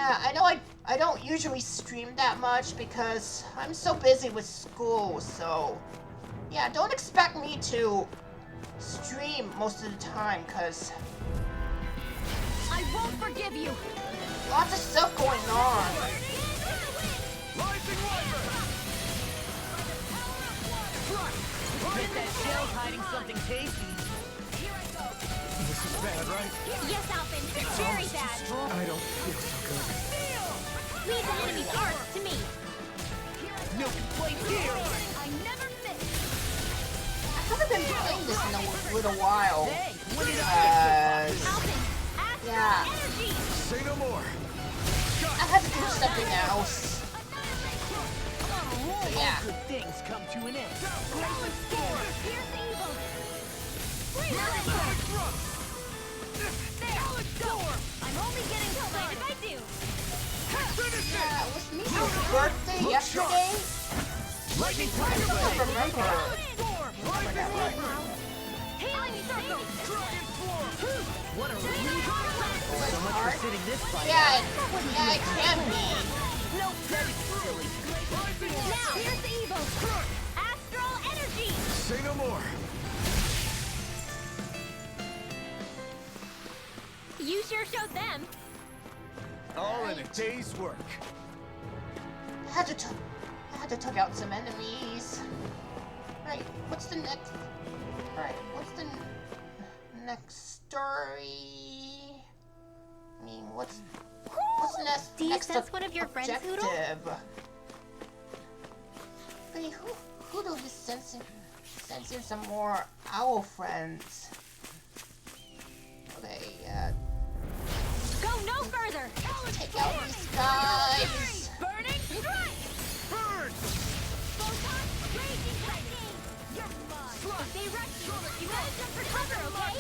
Yeah, I don't usually stream that much because I'm so busy with school, so yeah, don't expect me to stream most of the time because I won't forgive you. lots of stuff going on. Bet that shell's hiding something tasty. This is bad, right? Yes, Alphen. Very bad. I don't feel so good. Leave the enemy's arts to me. No complaints here. I never miss. I haven't been playing this in a little while. Hey, when did I Alphen, astral Yeah. energy. Say no more. I had to do something else. So yeah. good things come to an end? Here's evil. There, go. I'm only getting started if I do. Yeah, it was Misa's birthday yesterday. Lightning I fire don't blade. remember. Remember that right. Hailing circle. What a relief. So much for Hard. sitting this fight. Yeah, it can be. No, that is silly. Now, here's evil. Astral energy. Say no more. You sure showed them. All in a day's work. I had to take out some enemies. Right, what's the next? Alright, what's the next story? I mean, what's the next? Do you next sense one of your friends, Hoodle? objective? Wait, Hoodle is sensing some more owl friends. Okay, Go no further. take out these guys. Burning strike. Burn! Photon raging lightning. You're mine. If they rush you gotta jump for cover, okay?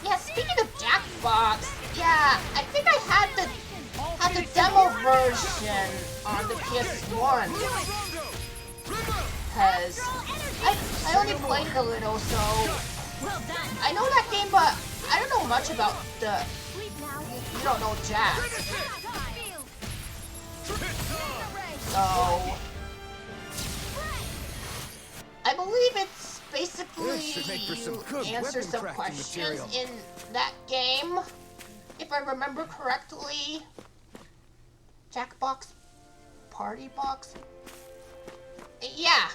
Yeah, speaking of Jackbox, yeah, I think I had the demo version on the PS1 because I only played it a little, so Well done. I know that game, but I don't know much about the. Sleep now. You don't know Jack, so I believe it's basically This should make for some good answer weapon some crafting questions material. in that game, if I remember correctly. Jackbox, Party Box. Yeah,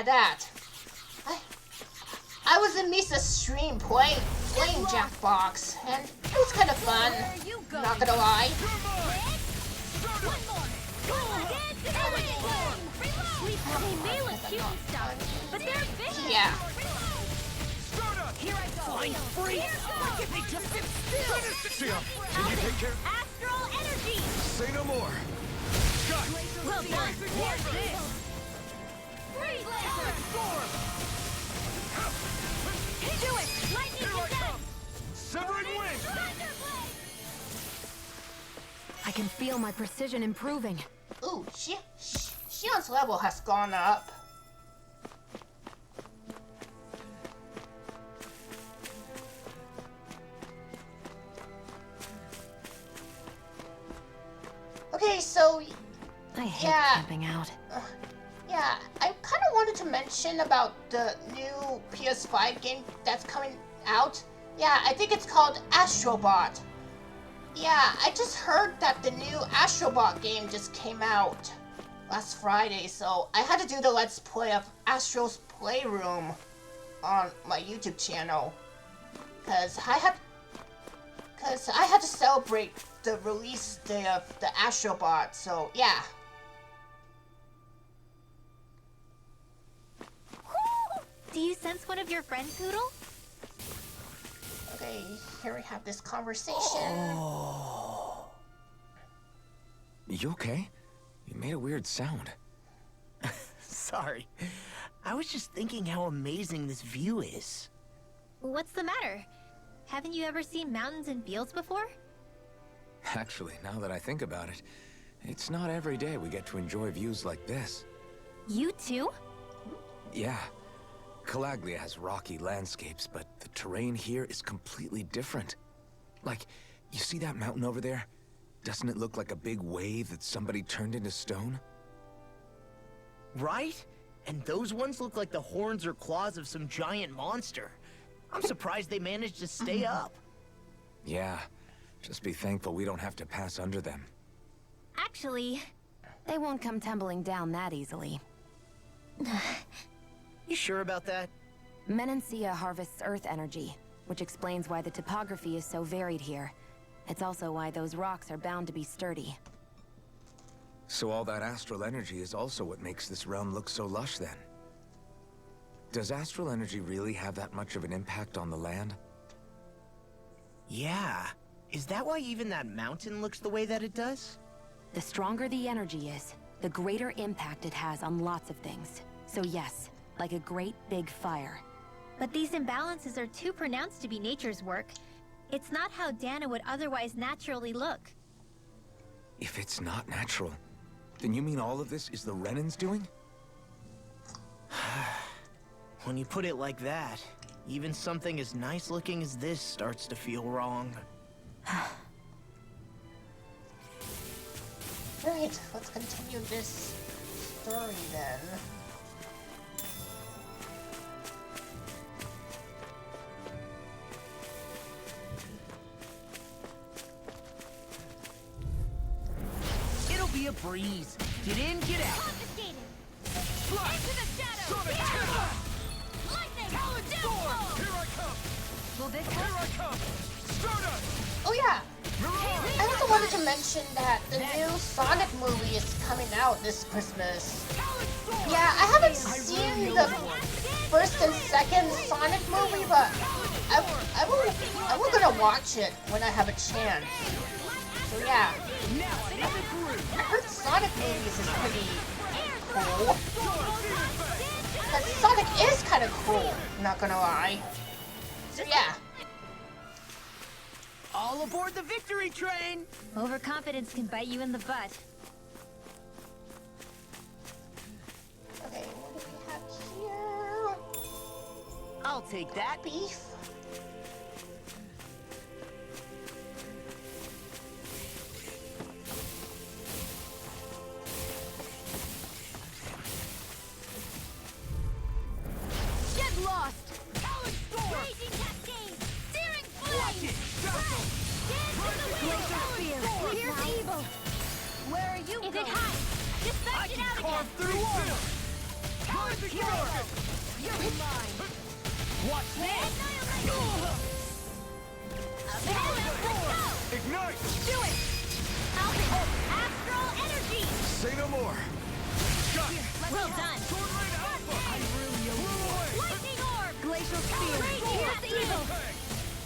that. I was in Misa's stream playing Jackbox, and it was kind of fun. Not gonna lie. One more. They may look cute and stuff, but they're vicious. Yeah. Here I go. Flying free. Why can't they just sit still? Shia, can you take care? Astral energy. Say no more. Well done. Here's this. Freeze laser. Do it. Lightning descent. Severing wind. Thunderblade. I can feel my precision improving. Ooh, Shion's level has gone up. Okay, so I hate Yeah. camping out. yeah, I kind of wanted to mention about the new PS5 game that's coming out. Yeah, I think it's called Astrobot. Yeah, I just heard that the new Astrobot game just came out last Friday, so I had to do the Let's Play of Astro's Playroom on my YouTube channel. Cause I had to celebrate the release day of the Astrobot, so yeah. Do you sense one of your friends, Hoodle? Okay, here we have this conversation. You okay? You made a weird sound. Sorry. I was just thinking how amazing this view is. What's the matter? Haven't you ever seen mountains and fields before? Actually, now that I think about it, it's not every day we get to enjoy views like this. You too? Yeah. Calaglia has rocky landscapes, but the terrain here is completely different. Like, You see that mountain over there? Doesn't it look like a big wave that somebody turned into stone? Right? And those ones look like the horns or claws of some giant monster. I'm surprised they managed to stay up. Yeah. Just be thankful we don't have to pass under them. Actually, they won't come tumbling down that easily. You sure about that? Menancia harvests earth energy, which explains why the topography is so varied here. It's also why those rocks are bound to be sturdy. So all that astral energy is also what makes this realm look so lush then? Does astral energy really have that much of an impact on the land? Yeah. Is that why even that mountain looks the way that it does? The stronger the energy is, the greater impact it has on lots of things. So yes, like a great big fire. But these imbalances are too pronounced to be nature's work. It's not how Dana would otherwise naturally look. If it's not natural, then you mean all of this is the Renans doing? When you put it like that, even something as nice looking as this starts to feel wrong. Right, let's continue this story then. It'll be a breeze. Get in, get out. Confiscated! Into the shadows! Sonic Here! Terror! Lightning! Talon Downfall! Storm! Here I come! Will this Here I come! Stardust! Oh yeah, Mirage! I also wanted to mention that the new Sonic movie is coming out this Christmas. Talon Storm! Yeah, I haven't seen the first and second Sonic movie, but I will gonna watch it when I have a chance. So yeah, I heard Sonic movies is pretty cool. But Sonic is kind of cool, not gonna lie. So yeah. All aboard the victory train! Overconfidence can bite you in the butt. Okay, what do we have here? I'll take that. Beef. Get lost! Talon Storm! Raging cascade! Searing flame! Dazzle! Glacial spear! Here's evil! Where are you If going? it hides, dispatch it out again! Through armor! Talon Storm! You're mine! Watch this! Ignite! Do it! Alpha! Astral energy! Say no more! Shot! Well done! Sword Rain Alpha! Blew away! Lightning orb! Glacial spear! Raging evil! Peg!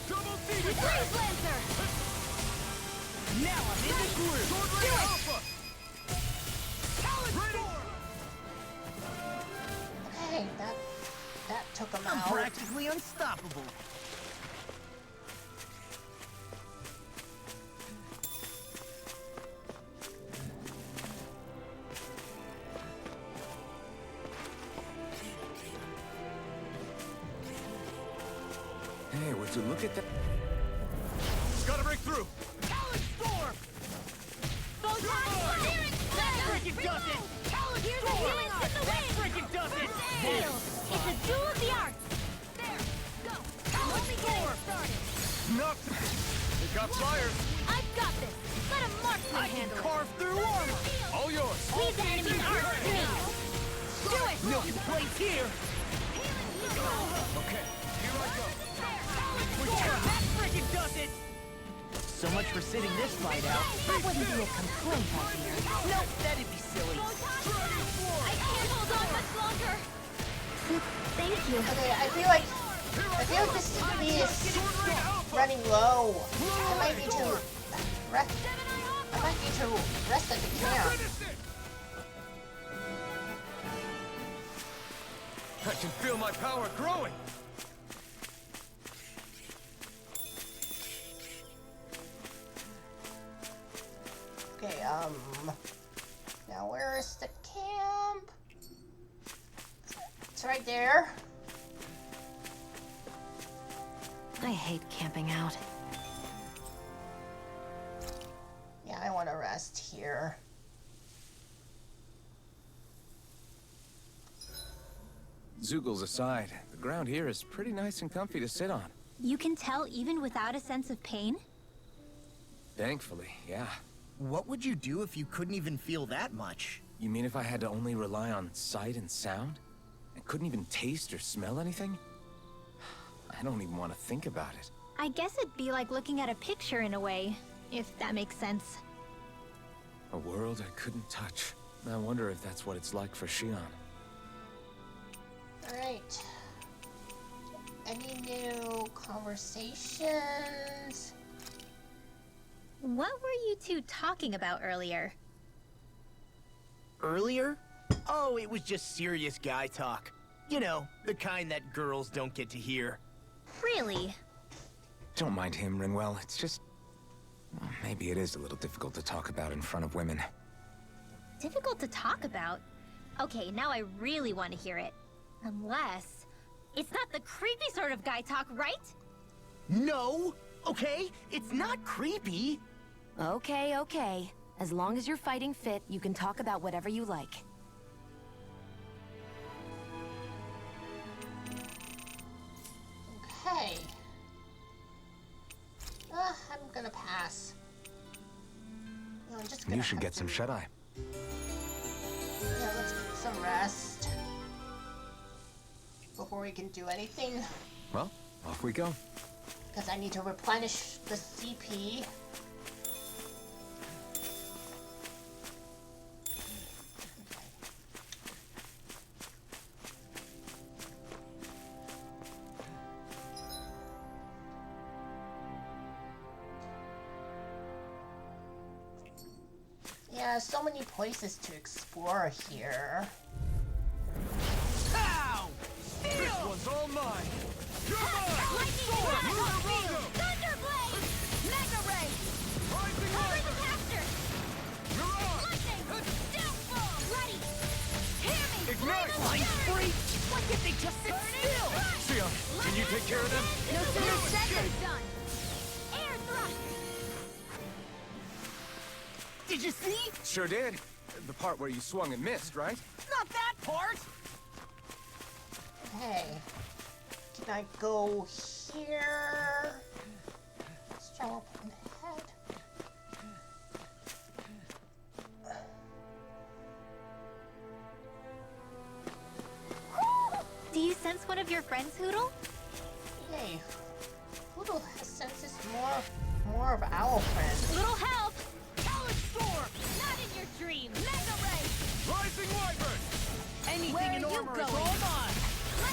Double Demon Freeze lancer! Now I'm in the groove! Sword Rain Alpha! Talon Storm! Okay, that took him I'm out. practically unstoppable. Hey, would you look at that? Gotta break through! Talon Storm! Photon! Searing flame! Freaking does it! Here's a healing in the wind! Freaking does it! Steel! It's a duel of the arts! There! Go! I'm only getting started! Knocked! It got fire! I've got this! Let a marksman handle it! Carve through armor! All yours! Leave the enemy's armor to me! Do it! No complaints here! Okay, here I go! That freaking does it! So much for sitting this fight out. That wouldn't be a complaint, my dear. Nope, that'd be silly. I can't hold on much longer! Thank you. Okay, I feel like this CB is running low. I might need to rest. I might need to rest at the camp. Finish it! I can feel my power growing! Okay, now where is the camp? It's right there. I hate camping out. rest here. Zoogles aside, the ground here is pretty nice and comfy to sit on. You can tell even without a sense of pain? Thankfully, yeah. What would you do if you couldn't even feel that much? You mean if I had to only rely on sight and sound? And couldn't even taste or smell anything? I don't even want to think about it. I guess it'd be like looking at a picture in a way, if that makes sense. A world I couldn't touch. I wonder if that's what it's like for Shion. Alright. Any new conversations? What were you two talking about earlier? Earlier? Oh, it was just serious guy talk. You know, the kind that girls don't get to hear. Really? Don't mind him, Rinwell. It's just... well, maybe it is a little difficult to talk about in front of women. Difficult to talk about? Okay, now I really want to hear it. Unless... it's not the creepy sort of guy talk, right? No! Okay? It's not creepy! Okay, okay. As long as you're fighting fit, you can talk about whatever you like. Okay. I'm gonna pass. No, I'm just gonna You should get some shut-eye. Yeah, let's get some rest. Before we can do anything. Well, off we go. Because I need to replenish the CP. Yeah, so many places to explore here. Ow! This one's all mine! You're mine! Thunderblade! Mega Ray! Rising Cover light! the caster! You're on! Lightning! Downfall! Ready! Hear me! Ignite! Flying freak! Why can't they just sit still? Sion, can you take care of them? No sooner said than done! Air thrust! Did you see? Sure did. The part where you swung and missed, right? Not that part! Okay. Can I go here? Let's travel ahead. Do you sense one of your friends, Hoodle? Hey, Poodle senses more of our friends. Little help! Talent Storm! Not in your dreams! Mega Ray! Rising Wyvern! Anything Where in are you armor is going? all mine!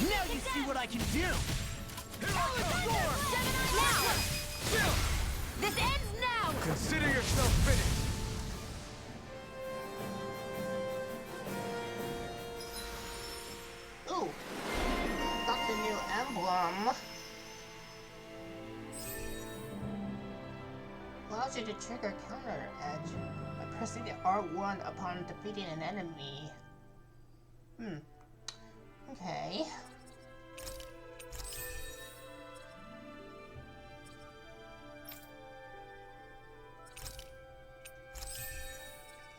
Now you see what I can do! Here I come! Storm! Now! Chill! This ends now! Consider yourself finished. Ooh, got the new emblem. Allows you to trigger counter edge by pressing the R1 upon defeating an enemy. Okay.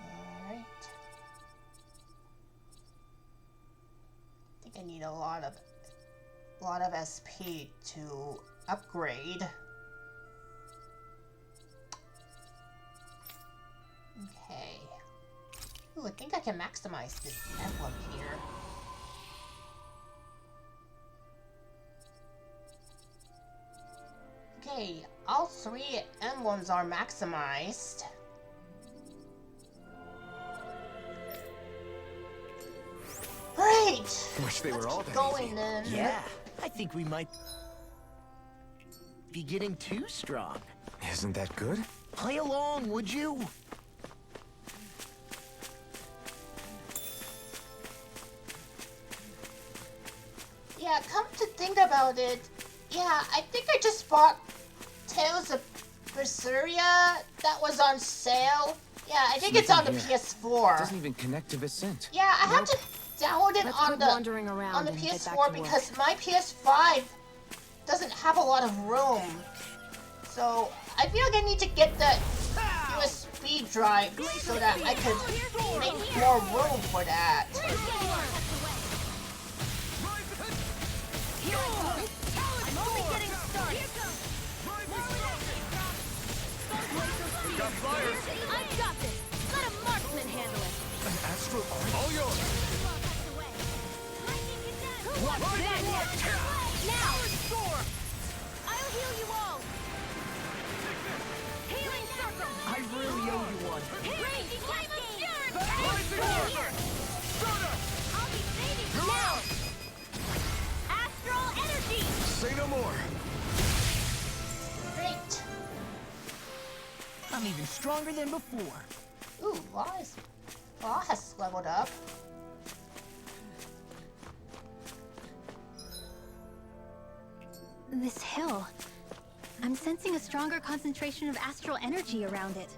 Alright. I think I need a lot of SP to upgrade. Okay. Ooh, I think I can maximize this emblem here. Okay, all three emblems are maximized. Great! Wish they were Let's all keep that going easy. then. Yeah, I think we might be getting too strong. Isn't that good? Play along, would you? Yeah, come to think about it, yeah, I think I just bought Tales of Berseria that was on sale. Yeah, I think it's on the Nothing here. PS4. Doesn't even connect to Vicent. Yeah, I have to download it Let's on quit the wandering around on the and get back PS4 to work. because my PS5 doesn't have a lot of room. So I feel like I need to get the do a speed drive so that I could make more room for that. I'm only getting started. I've got this. Let a marksman handle it. An astral arm? All yours. What's this? Now! I'll heal you all! Healing circle! I really owe you one. Raging cascade! Rising warrior! Soda! I'll be saving you now! Astral energy! Say no more. Great. I'm even stronger than before. Ooh, Law has leveled up. This hill. I'm sensing a stronger concentration of astral energy around it.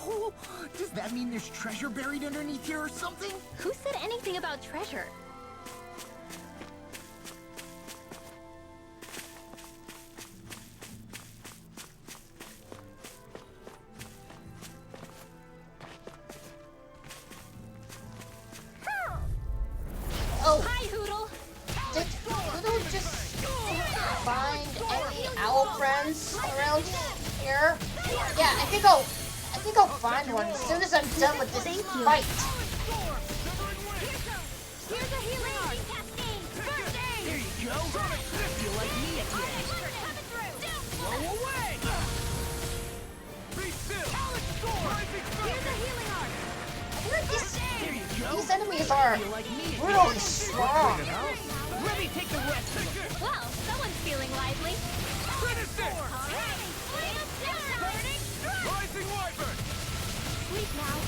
Oh, does that mean there's treasure buried underneath here or something? Who said anything about treasure? Oh, Hi, Hoodle! did Ludo just find any owl friends around here? Yeah, I think I'll find one as soon as I'm done with this Thank you. fight. Here's a healing art! There you go. Feel like me again. Blow away! Be still! Rising Here's a healing art! I feel like There you go. these enemies are Feel like me again. really strong. Let me take the rest of them. Well, someone's feeling lively. Finish it! Rising wyvern! Sleep now.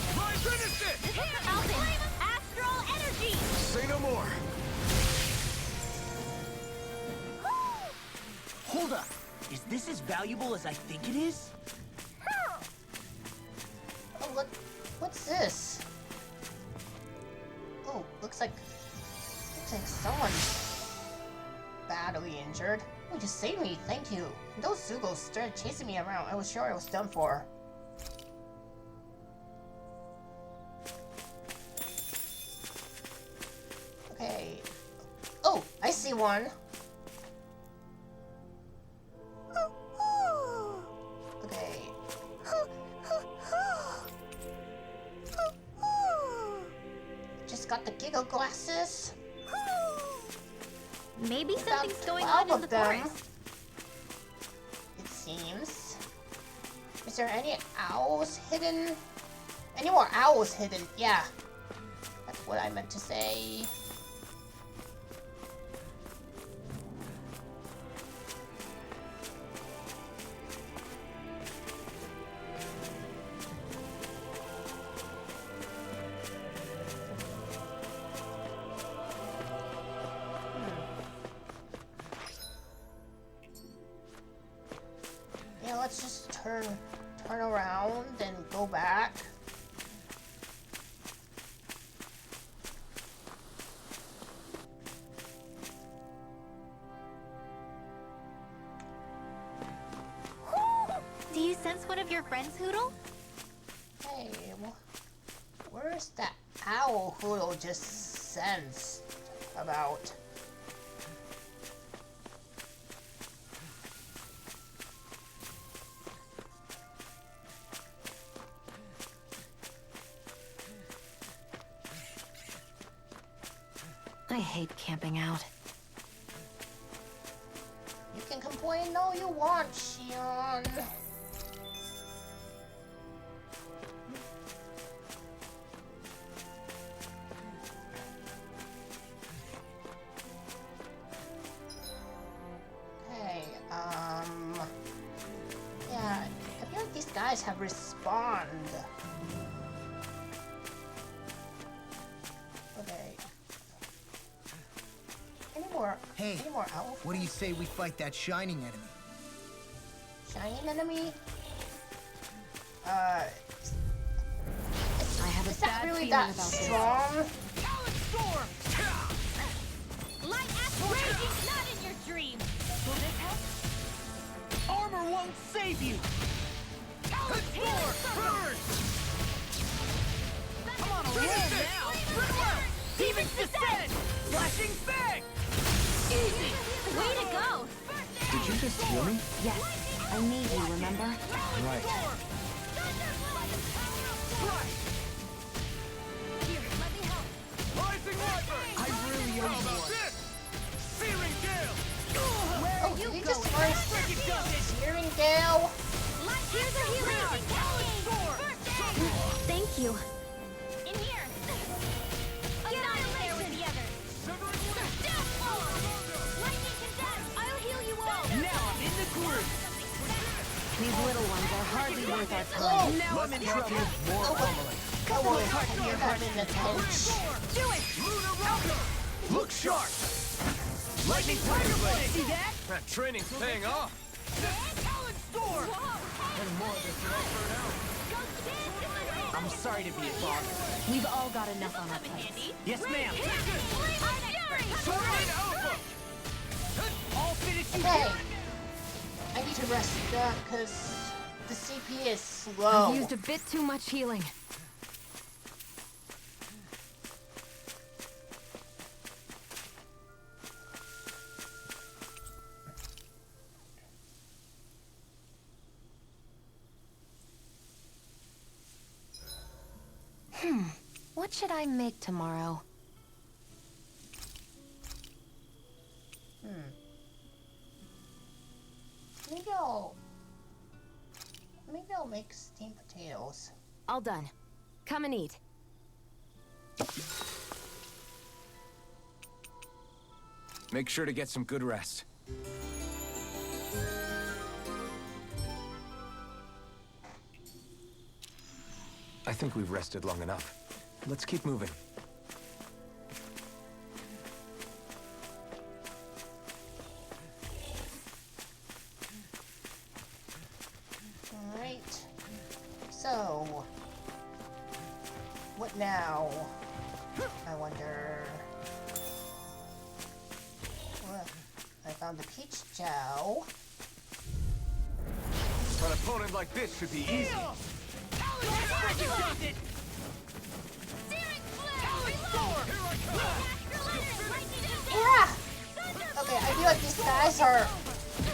Finish it! Alvin, astral energy! Say no more. Hold up. Is this as valuable as I think it is? Oh, look, what's this? Oh, looks like someone's badly injured. Oh, you saved me, thank you. Those Zugos started chasing me around. I was sure I was done for. Okay. Oh, I see one. Okay. Just got the giggle glasses. Maybe About something's going 12 on in of the them, forest. it seems. Is there any owls hidden? Any more owls hidden? Yeah. That's what I meant to say. Yeah, let's just turn around and go back. Do you sense one of your friends, Hoodle? Hey, where's that owl Hoodle just sensed about? I hate camping out. You can complain all you want, Shion. Hey, yeah, I feel like these guys have respawned. Okay. Hey, Any more owl what do you say we fight that shining enemy? shining enemy? I have Is a that bad really feeling that about this. strong? Light astral raging, not in your dream. Armor won't save you! Burn! I'm on a roll now! Demon's Descent! Flashing Fang! Easy! Way to go! Did you just heal me? Yes, I need you, remember? Right. Here, let me help. Rising Wyvern! I really How owe you about one. this? Searing Gale! Oh, did he just learn Searing Gale? Here's a healing! Thank you. In here! Get out of there with the others! Lightning condemned! I'll heal you all! Now I'm in the groove. These little ones are hardly worth our Oh, time. Now I'm in trouble. More pummeling. I want to hear that in the pinch. Do it! Lunar Rocker! Look sharp. Lightning Tiger Blade! See that? That training's paying off! Talon Storm! And more of this will out. I'm sorry to be a bother. We've all got enough on our plates. Yes, ma'am. Sword Alpha! All finished you Okay. can. I need to rest because the CP is slow. I've used a bit too much healing. What should I make tomorrow? Maybe I'll make steamed potatoes. All done. Come and eat. Make sure to get some good rest. I think we've rested long enough. Let's keep moving. Alright. So, what now? I wonder. Well, I found the peach gel. An opponent like this should be easy. Yeah! Okay, I feel like these guys are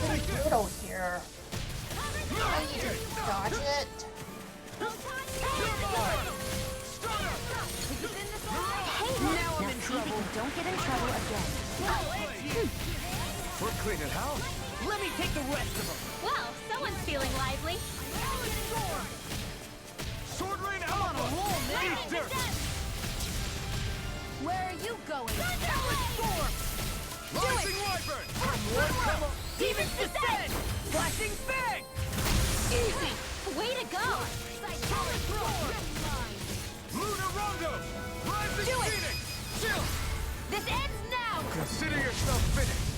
pretty brutal here. I need to dodge it. Now I'm in trouble. Don't get in trouble again. We're cleaning house. Let me take the rest of them. Well, someone's feeling lively. Sword Rain Alpha! Eat dirt! Where are you going? Rising Wyvern! Demon's Descent! Flashing Fang! Easy! Way to go! Lunar Rondo! Rising Phoenix! Chill! This ends now! Consider yourself finished!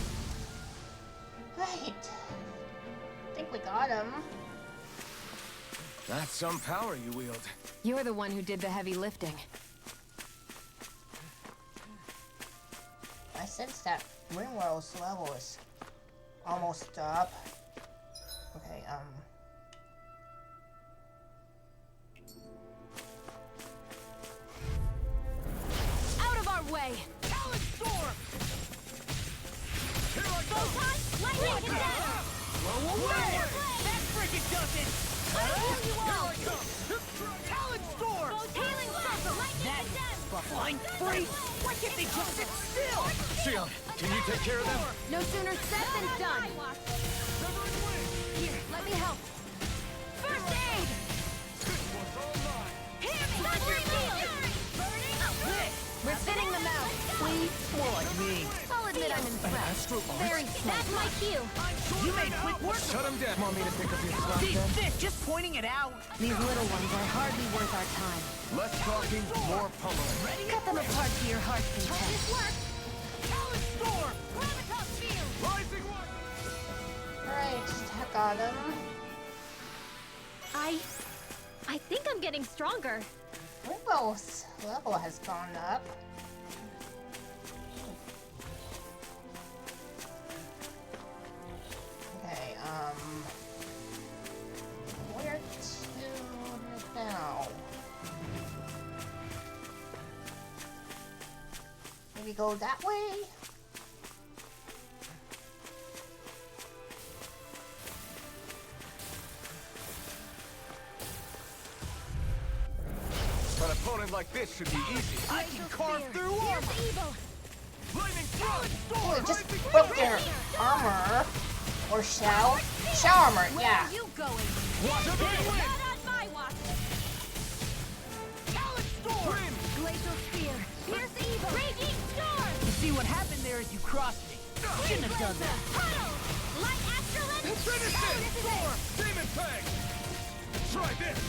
Right. I think we got him. That's some power you wield. You're the one who did the heavy lifting. I sense that Ringworld's level is almost up. Okay, Out of our way! Talon Storm! Here I go! Lightning condemned! Blow away! That frickin' does it! Here I come! Talon Storm! Healing circle! Lightning That condemned! Fine free! Why can't they just sit still? Xion, can you take care of them? No sooner said than done! Here, let me help. First aid! We're thinning them out. Please? More like me. I'll admit I'm impressed. Very smart. That's my cue. You made quick work of Shut him down. Want me to pick up your slack See, then? this, just pointing it out. These little ones are hardly worth our time. Less talking, more pummeling. Cut them apart to your heart's content. Talon Storm! Rising Wyvern! alright, I got him. I think I'm getting stronger. Ringworld's level has gone up. Okay, where maybe go that way? An opponent like this should be easy. I can carve through armor. Lightning thrust. Oh, it just broke their armor. Or shell. Shell armor, yeah. You going? Watch the wind. Not on my watch. Talent storm. Glacial spear. Pierce evil. Raging storm. You see what happened there is you crossed me. Shouldn't have done that. Puddle. Light astral energy. Finish it. Storm. Demon Fang. Try this.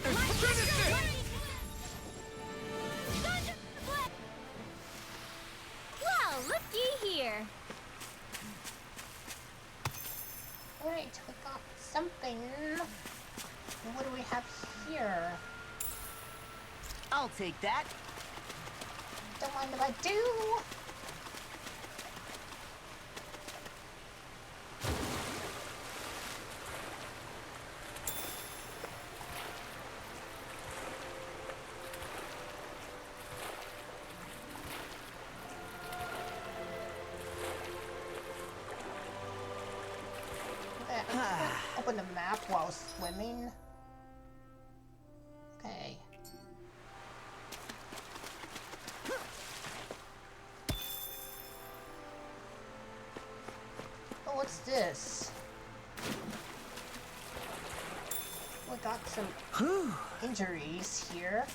And finish it. Well, looky here. Alright, we got something. What do we have here? I'll take that. Don't mind if I do. Okay, I'm gonna open the map while swimming. Okay. Oh, what's this? We got some injuries here.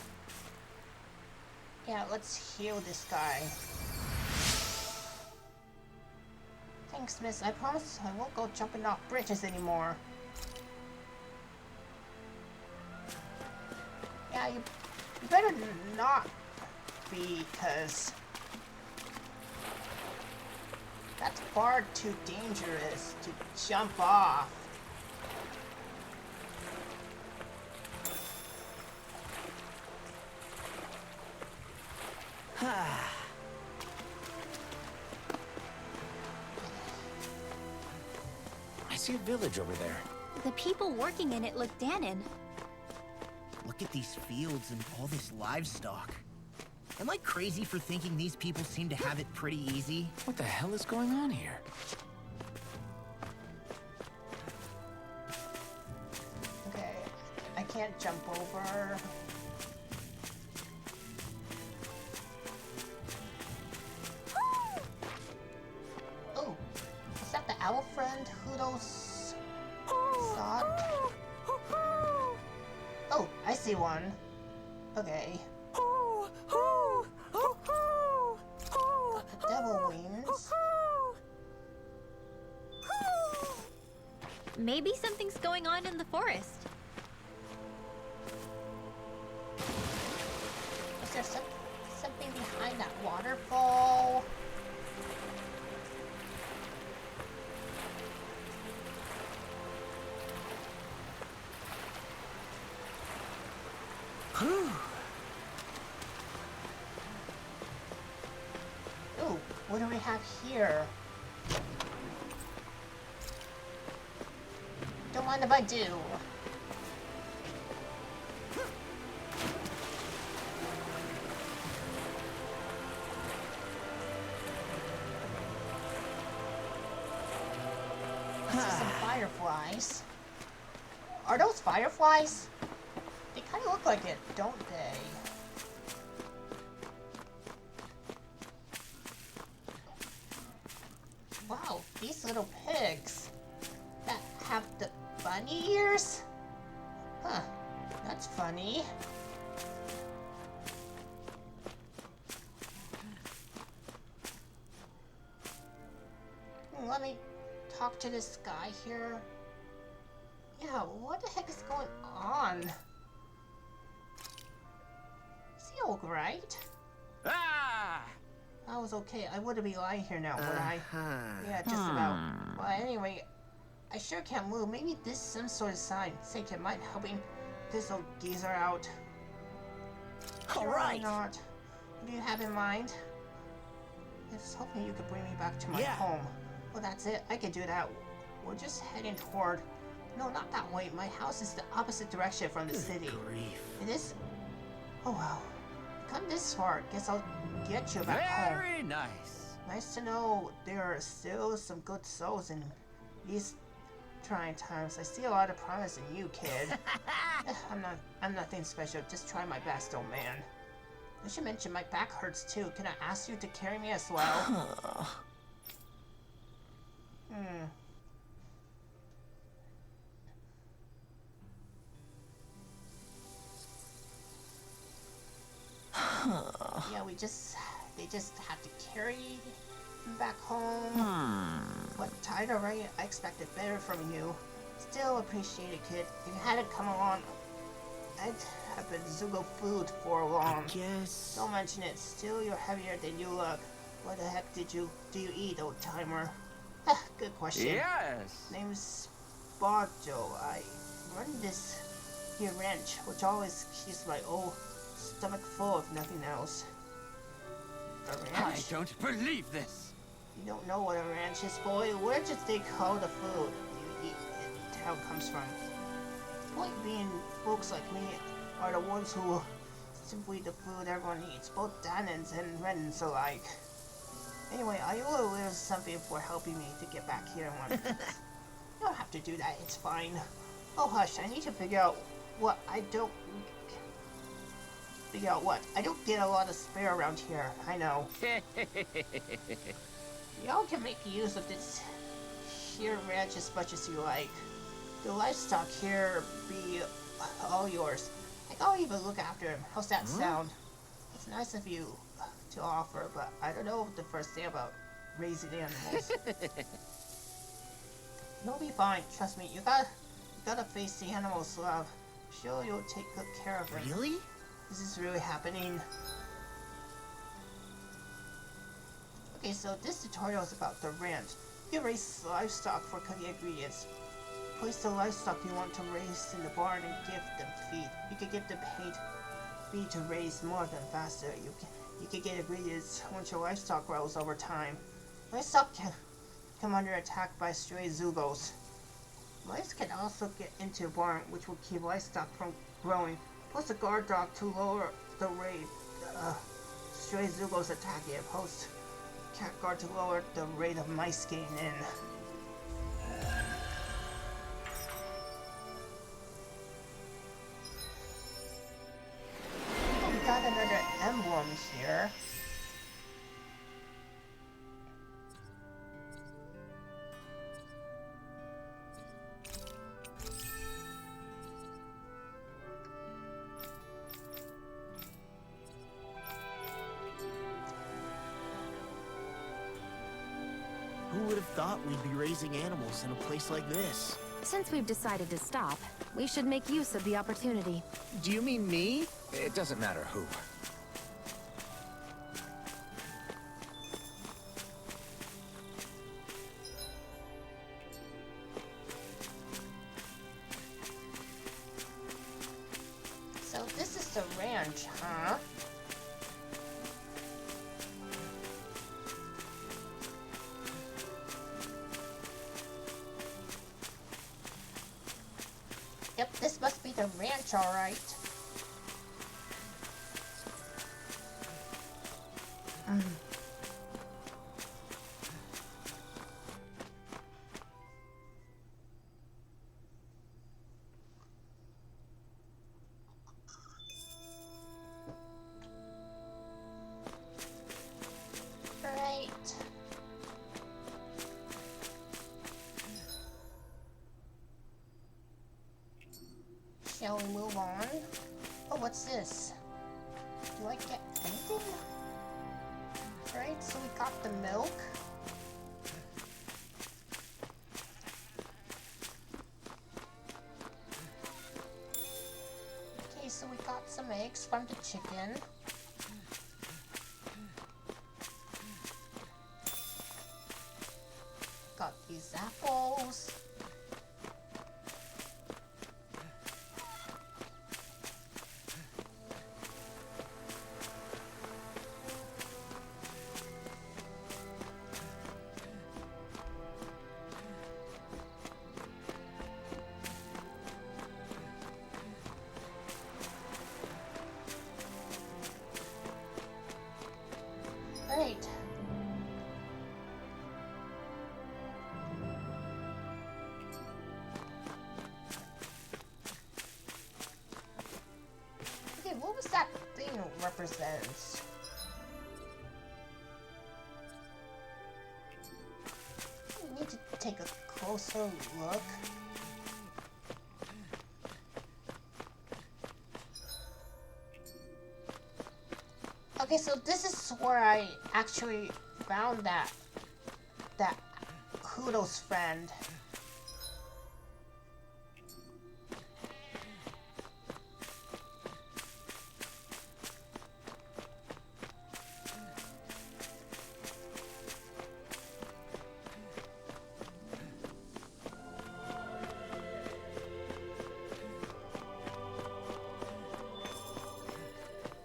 Yeah, let's heal this guy. Thanks, miss. I promise I won't go jumping off bridges anymore. Yeah, you better not be, because that's far too dangerous to jump off. I see a village over there. The people working in it look Danon. Look at these fields and all this livestock. Am I crazy for thinking these people seem to have it pretty easy? What the hell is going on here? Okay, I can't jump over. Oh, is that the owl friend Hudo's sod? Oh, I see one. Okay. Got the devil wings. Maybe something's going on in the forest. Is there something behind that waterfall? Ooh, what do we have here? Don't mind if I do. I see some fireflies. Are those fireflies? They kind of look like it, don't they? Wow, these little pigs that have the bunny ears? Huh, that's funny. Let me talk to this guy here. Yeah, what the heck is going on? Is he alright? Ah! I was okay. I wouldn't be lying here now, would I? Uh-huh. Yeah, just about. Well, anyway, I sure can't move. Maybe this is some sort of sign. Say, you mind helping this old geezer out? All Sure, why right. not? What do you have in mind? I was hoping you could bring me back to my Yeah. home. Well, that's it. I can do that. We're just heading toward... No, not that way. My house is the opposite direction from the city. Grief. It is? Oh well. come this far. Guess I'll get you back home. Very nice. Nice to know there are still some good souls in these trying times. I see a lot of promise in you, kid. I'm nothing special. Just try my best, old man. I should mention my back hurts too. Can I ask you to carry me as well? Yeah, they just have to carry him back home. But tired already? I expected better from you. Still appreciate it, kid. If you hadn't come along, I'd have been Zugo food for long. Guess. Don't mention it. Still, you're heavier than you look. What the heck do you eat, old timer? Good question. Yes. Name's Bajo. I run this here ranch, which always keeps my old stomach full of nothing else. A I ranch? don't believe this. You don't know what a ranch is, boy. Where did they call the food you eat in town comes from? Point being, folks like me are the ones who simply the food everyone eats, both Danans and Renans alike. Anyway, are you aware of something for helping me to get back here in one piece? You don't have to do that, it's fine. Oh hush, I need to figure out what I don't... Figure out what? I don't get a lot of spare around here, I know. Y'all can make use of this here ranch as much as you like. The livestock here be all yours. Like, I'll even look after him. How's that sound? It's nice of you to offer, but I don't know the first thing about raising animals. You'll be fine. Trust me. You gotta face the animals, love. Sure, you'll take good care of them. Really? This is really happening. Okay, so this tutorial is about the ranch. You raise livestock for cooking ingredients. Place the livestock you want to raise in the barn and give them feed. You can give them feed to raise more of them faster. You can get ingredients once your livestock grows over time. Livestock can come under attack by stray Zugos. Mice can also get into a barn, which will keep livestock from growing. Post a guard dog to lower the rate stray Zugos attacking it. Post cat guard to lower the rate of mice getting in. Oh, we got another emblem here. Who would have thought we'd be raising animals in a place like this? Since we've decided to stop, we should make use of the opportunity. Do you mean me? It doesn't matter who. So this is the ranch, huh? Yep, this must be the ranch, alright. Right. Shall we move on? Oh, what's this? Do I get anything? Right, so we got the milk. Okay, so we got some eggs from the chicken. Got these apples. represents. I need to take a closer look. Okay, so this is where I actually found that Kudo's friend.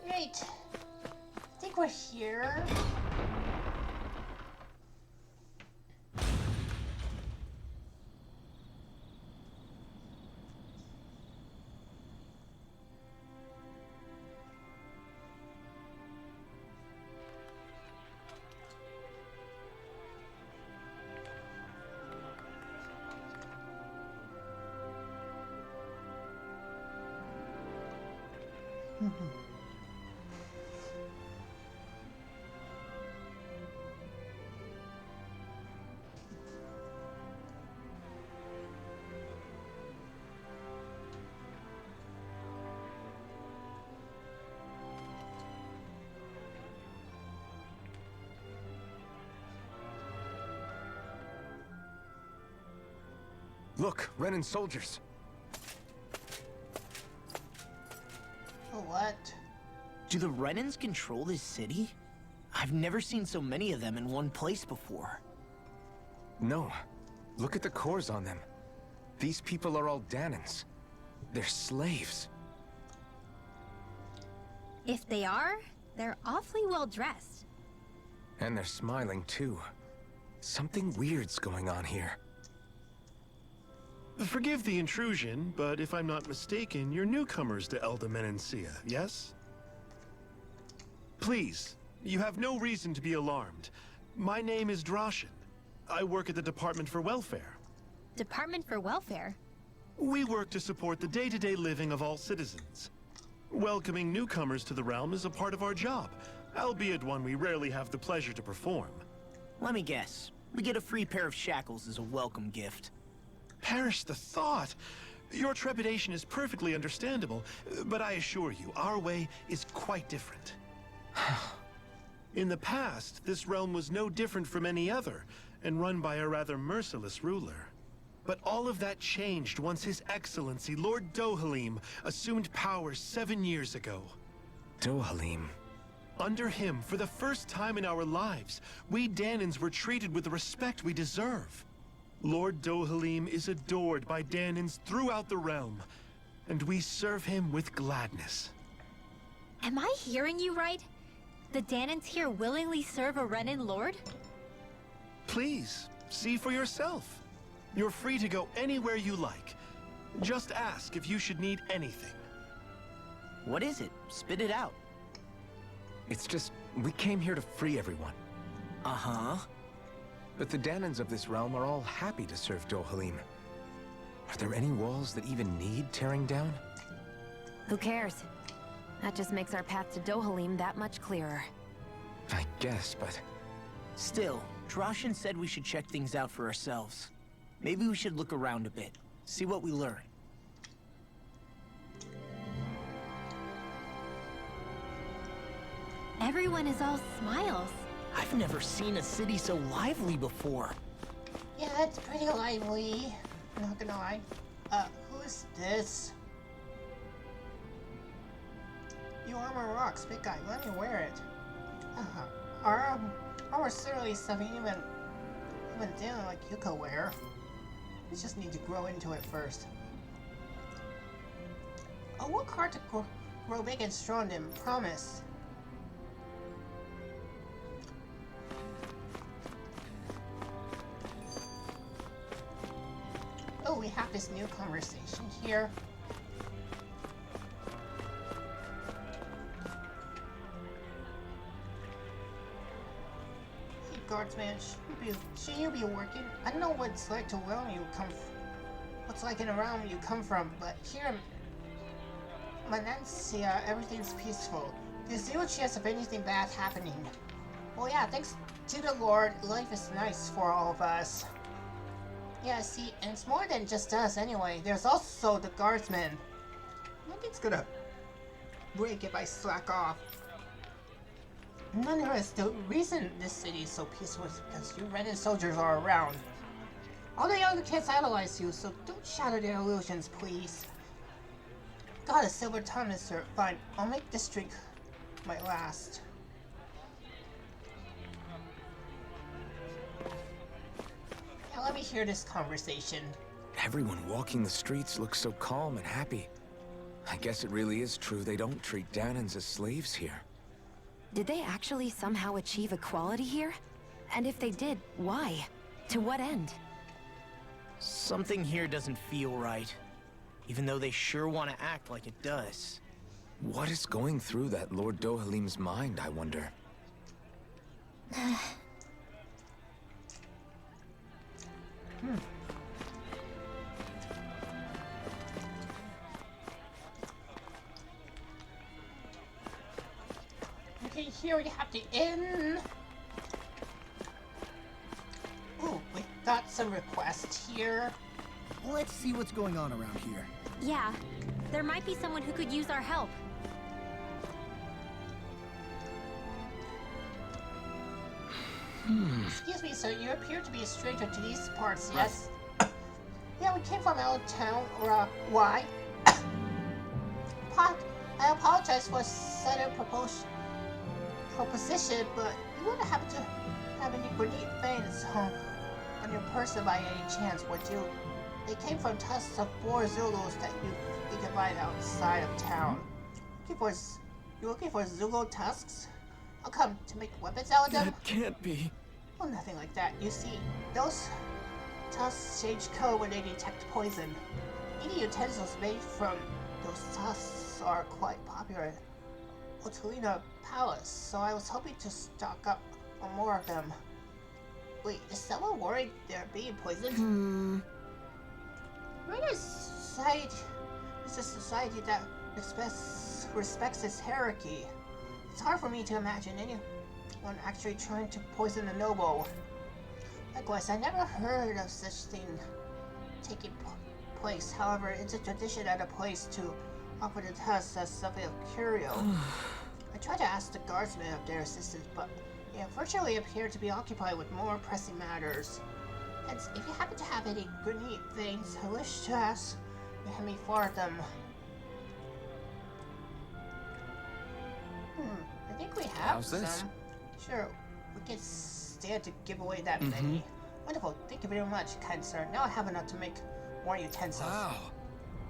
Right. I think we're here. Look, Renan soldiers. What? Do the Renans control this city? I've never seen so many of them in one place before. No. Look at the cores on them. These people are all Danans. They're slaves. If they are, they're awfully well dressed. And they're smiling too. Something weird's going on here. Forgive the intrusion, but if I'm not mistaken, you're newcomers to Elda Menancia, yes? Please, you have no reason to be alarmed. My name is Droshin. I work at the Department for Welfare. Department for Welfare? We work to support the day-to-day living of all citizens. Welcoming newcomers to the realm is a part of our job, albeit one we rarely have the pleasure to perform. Let me guess. We get a free pair of shackles as a welcome gift. Perish the thought! Your trepidation is perfectly understandable, but I assure you, our way is quite different. In the past, this realm was no different from any other, and run by a rather merciless ruler. But all of that changed once His Excellency, Lord Dohalim, assumed power 7 years ago. Dohalim. Under him, for the first time in our lives, we Danans were treated with the respect we deserve. Lord Dohalim is adored by Danans throughout the realm, and we serve him with gladness. Am I hearing you right? The Danans here willingly serve a Renan lord? Please, see for yourself. You're free to go anywhere you like. Just ask if you should need anything. What is it? Spit it out. It's just, we came here to free everyone. Uh-huh. But the Danans of this realm are all happy to serve Dohalim. Are there any walls that even need tearing down? Who cares? That just makes our path to Dohalim that much clearer. I guess, but... Still, Droshin said we should check things out for ourselves. Maybe we should look around a bit, see what we learn. Everyone is all smiles. I've never seen a city so lively before. Yeah, it's pretty lively. I'm not gonna lie. Who is this? You armor rocks, big guy. Let me wear it. Our certainly something even down like you could wear. We just need to grow into it first. I work hard to grow big and strong and promise. Oh, we have this new conversation here. Hey, guardsman, should you be working? I don't know what it's like to realm you come what's like in a realm you come from, but here in Menancia, everything's peaceful. There's zero chance of anything bad happening. Well, yeah, thanks to the Lord, life is nice for all of us. Yeah, see, and it's more than just us anyway. There's also the guardsmen. Maybe it's gonna break if I slack off. Nonetheless, the reason this city is so peaceful is because you Renin soldiers are around. All the younger kids idolize you, so don't shatter their illusions, please. Got a silver tongue, sir. Fine, I'll make this drink my last. Yeah, let me hear this conversation. Everyone walking the streets looks so calm and happy. I guess it really is true they don't treat Dahnans as slaves here. Did they actually somehow achieve equality here? And if they did, why? To what end? Something here doesn't feel right. Even though they sure want to act like it does. What is going through that Lord Dohalim's mind, I wonder? Okay, here we have the inn. Ooh, we got some requests here. Let's see what's going on around here. Yeah, there might be someone who could use our help. Excuse me, sir, you appear to be a stranger to these parts, yes? Yeah, we came from out of town, or, why? I apologize for sudden proposition, but you wouldn't happen to have any grenade things on your person by any chance, would you? They came from tusks of 4 Zulus that you can find outside of town. You looking for Zulu tusks? I'll come to make weapons out of them? That can't be. Well, nothing like that. You see, those tusks change color when they detect poison. Any utensils made from those tusks are quite popular in Otelina Palace, so I was hoping to stock up on more of them. Wait, is someone worried they're being poisoned? We're a society. It's a society that respects its hierarchy. It's hard for me to imagine anyone actually trying to poison a noble. Likewise, I never heard of such thing taking place. However, it's a tradition at a place to offer the tusks as something of curio. I tried to ask the guardsmen of their assistance, but they unfortunately appear to be occupied with more pressing matters. Hence, if you happen to have any grenade things, I wish to ask you hand me 4 of them. I think we have How's this? some. Sure, we can stand to give away that many. Wonderful, thank you very much, kind sir. Now I have enough to make more utensils. Wow.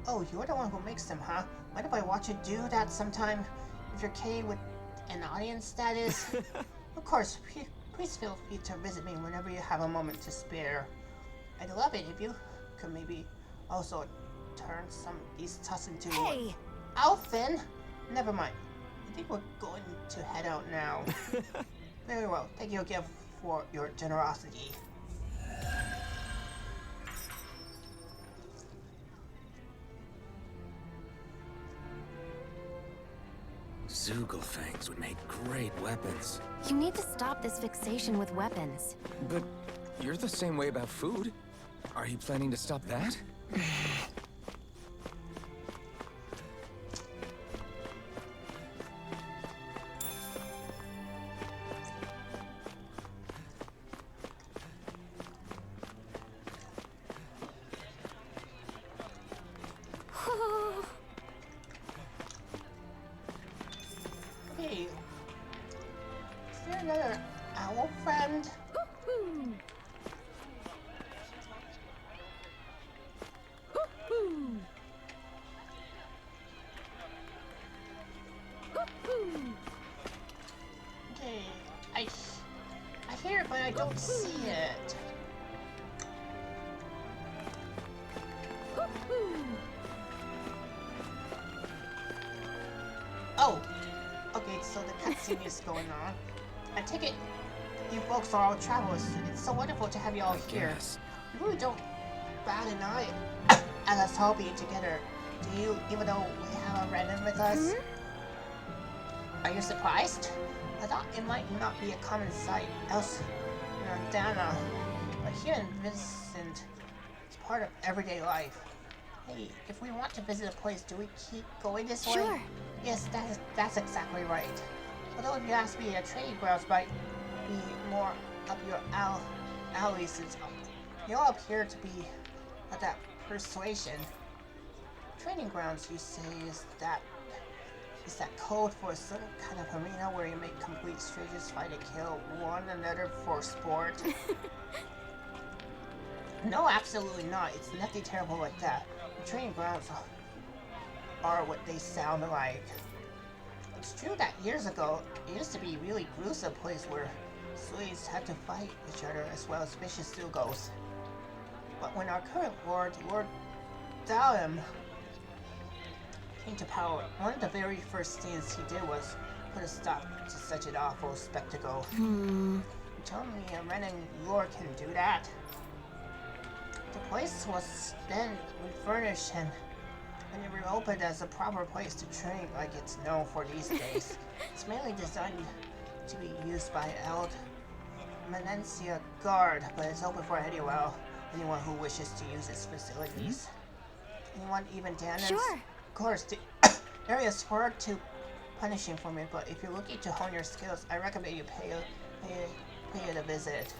Oh, you're the one who makes them, huh? Mind if I watch you do that sometime? If you're okay with an audience, that is. Of course, please feel free to visit me whenever you have a moment to spare. I'd love it if you could maybe also turn some of these tusks into... Hey! Alphen! Never mind. I think we're going to head out now. Very well. Thank you again for your generosity. Zugelfangs would make great weapons. You need to stop this fixation with weapons. But you're the same way about food. Are you planning to stop that? Hey, is there another owl friend? Okay, I hear it, but I don't see it. Oh, okay, so the cutscene is going on. I take it you folks are all travelers. It's so wonderful to have you all here. Yes. You really don't bat an eye at us all being together, do you? Even though we have a Renin with us. Are you surprised? I thought it might not be a common sight else in Dana, but here in Vincent, it's part of everyday life. Hey, if we want to visit a place, do we keep going this way? Sure. Yes, that's exactly right. Although if you ask me, a trading grounds might be more up your alley since you all appear to be of that persuasion. Trading grounds, you say, is that code for some kind of arena where you make complete strangers fight to kill one another for sport? No, absolutely not. It's nothing terrible like that. The training grounds are what they sound like. It's true that years ago, it used to be a really gruesome place where slaves had to fight each other as well as vicious Zugos. But when our current Lord Dalium, came to power, one of the very first things he did was put a stop to such an awful spectacle. You told me a Renan Lord can do that? The place was then refurnished and it reopened as a proper place to train like it's known for these days. It's mainly designed to be used by Eld Menencia Guard, but it's open for anyone who wishes to use its facilities. Anyone, even Danans? Sure. Of course, the area is far too punishing for me, but if you're looking to hone your skills, I recommend you pay it a visit.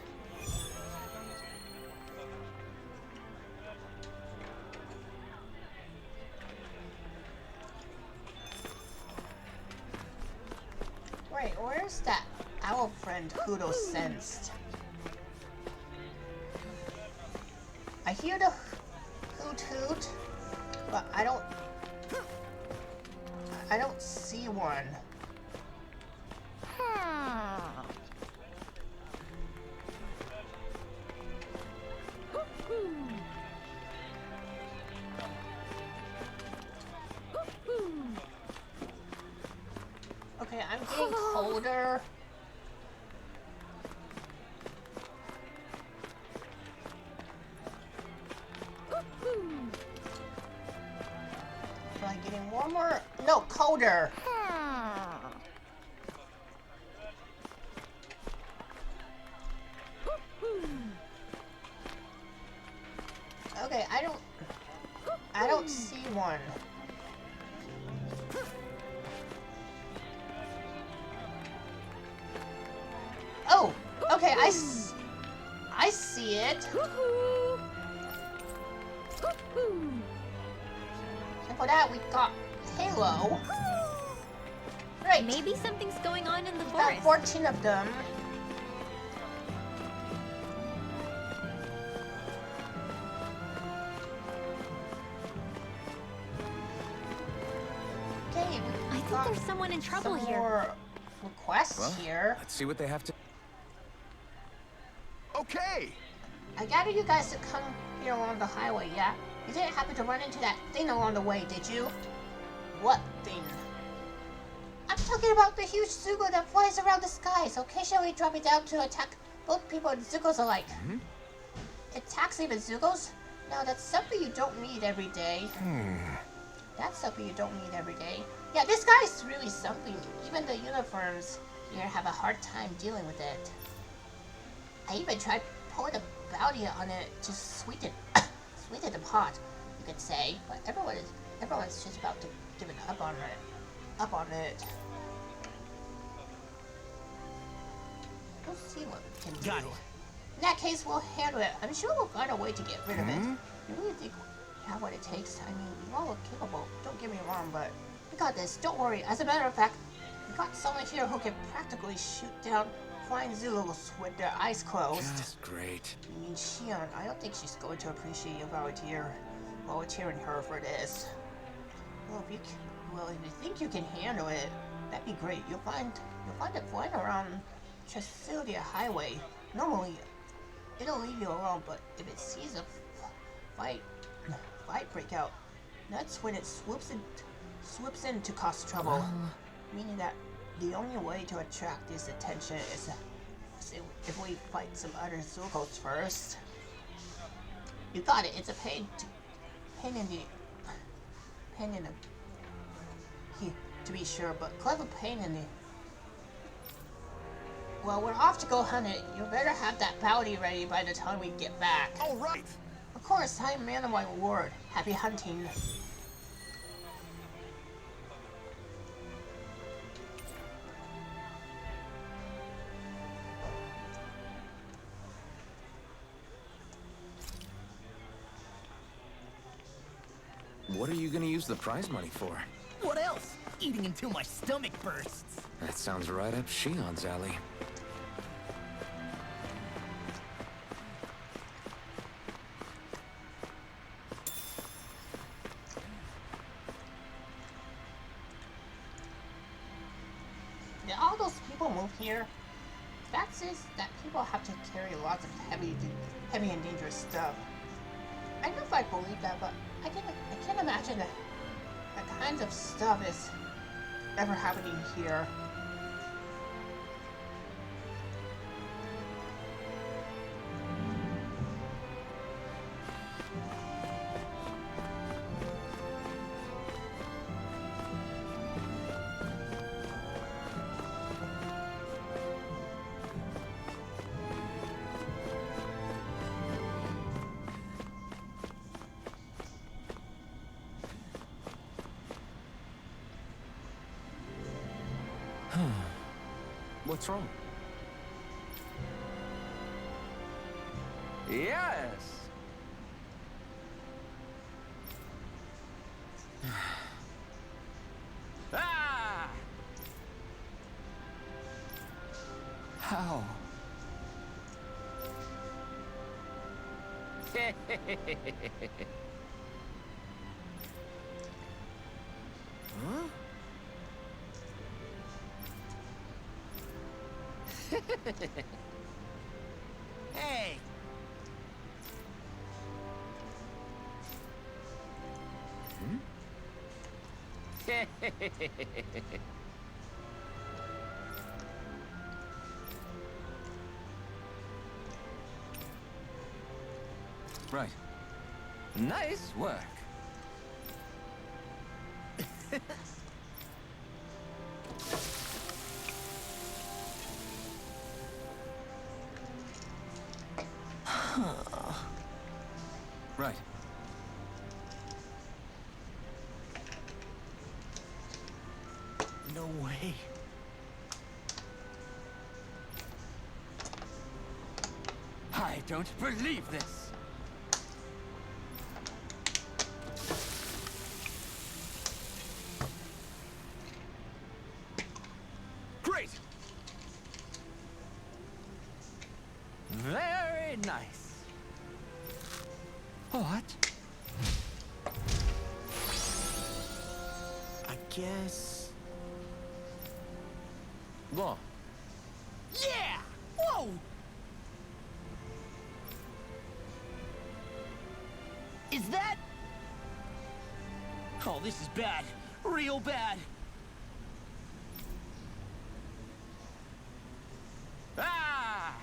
Wait, where's that owl friend Hudo sensed? I hear the hoot hoot, but I don't see one. Okay, I'm getting colder. Am I getting warmer? No, colder. Okay, I don't see one. Oh, okay, I see it. And for that, we got Halo. Right. Maybe something's going on in the About forest. 14 of them. Okay, I think there's someone in trouble some here. more requests Well, here. let's see what they have to... Okay! I gathered you guys to come here along the highway, yeah? You didn't happen to run into that thing along the way, did you? What thing? I'm talking about the huge Zugo that flies around the skies, occasionally dropping down to attack both people and Zugos alike. It attacks even Zugos? Now that's something you don't need every day. That's something you don't need every day. Yeah, this guy's really something. Even the uniforms here have a hard time dealing with it. I even tried pulling a bounty on it to sweeten the pot, you could say. But everyone's just about to give it up on it. We'll see what we can do. Got it. In that case, we'll handle it. I'm sure we'll find a way to get rid of it. You really think we have what it takes? I mean, you all look capable. Don't get me wrong, but we got this. Don't worry. As a matter of fact, we got someone here who can practically shoot down flying Zulus with their eyes closed. That's great. I mean, Shion, I don't think she's going to appreciate you volunteering her for this. Well, if you think you can handle it, that'd be great. You'll find it flying around Trasilia Highway. Normally, it'll leave you alone, but if it sees a fight break out, that's when it swoops in to cause trouble. Meaning that the only way to attract this attention is if we fight some other Zugos first. You got it. It's a pain in the to be sure, but clever pain in it. Well, we're off to go hunt it. You better have that bounty ready by the time we get back. All right. Of course, I'm a man of my word. Happy hunting. What are you gonna use the prize money for? What else? Eating until my stomach bursts. That sounds right up Shion's alley. Did all those people move here? That says that people have to carry lots of heavy and dangerous stuff. I don't know if I believe that, but I can't imagine that kinds of stuff is ever happening here. What's wrong? Yes! Ah! How? Huh? Hey! Right. Nice work. Right. No way. I don't believe this. Great. Very nice. What? I guess... Law. Yeah! Whoa! Is that... Oh, this is bad. Real bad. Ah!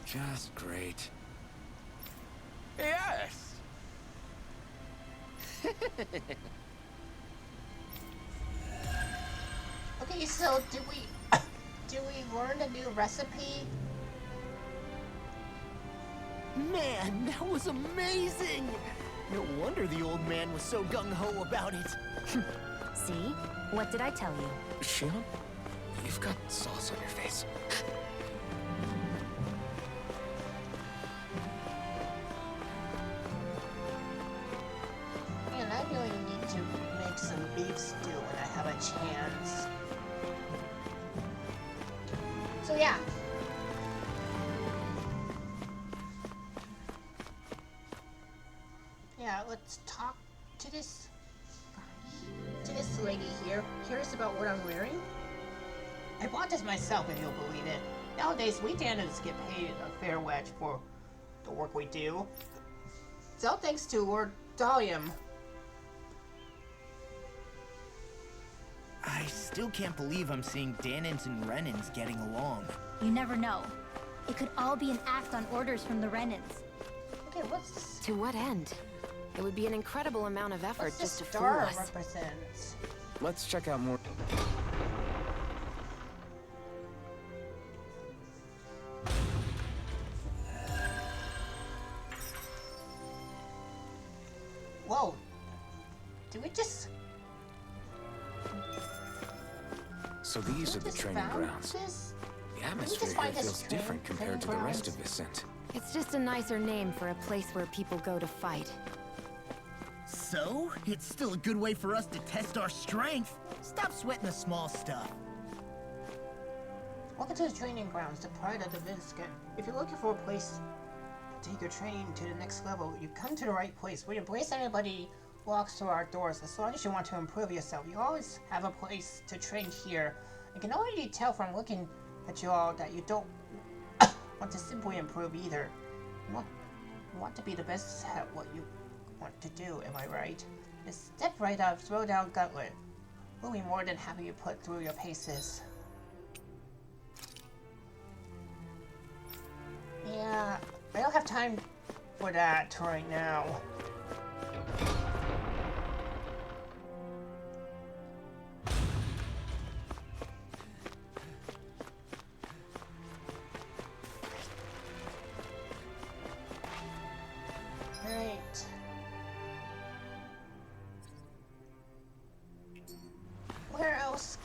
Just great. Yes! Okay, so do we learn a new recipe? Man, that was amazing! No wonder the old man was so gung-ho about it. See? What did I tell you? Shion, you've got sauce on your face. Man, I really need to make some beef stew when I have a chance. So yeah. Yeah, let's talk to this lady here. Curious about what I'm wearing? I bought this myself, if you'll believe it. Nowadays, we Danas get paid a fair wage for the work we do. So thanks to Lord Dalium. I I still can't believe I'm seeing Dahnans and Renans getting along. You never know. It could all be an act on orders from the Renans. Okay, what's this? To what end? It would be an incredible amount of effort What's just the to fool star us. represents? Let's check out more. Whoa. Did we just... So these are the just training found grounds. this? The just atmosphere find here this feels different compared to the training rest of grounds? Vicent. It's just a nicer name for a place where people go to fight. So, it's still a good way for us to test our strength. Stop sweating the small stuff. Welcome to the training grounds, the pride of the Vinskin. If you're looking for a place to take your training to the next level, you come to the right place. We embrace anybody who walks through our doors. As long as you want to improve yourself, you always have a place to train here. I can already tell from looking at you all that you don't want to simply improve either. You want to be the best at what you want to do, am I right? Just step right up, throw down Gauntlet. We'll be more than happy to put through your paces. Yeah, I don't have time for that right now. Right. Where else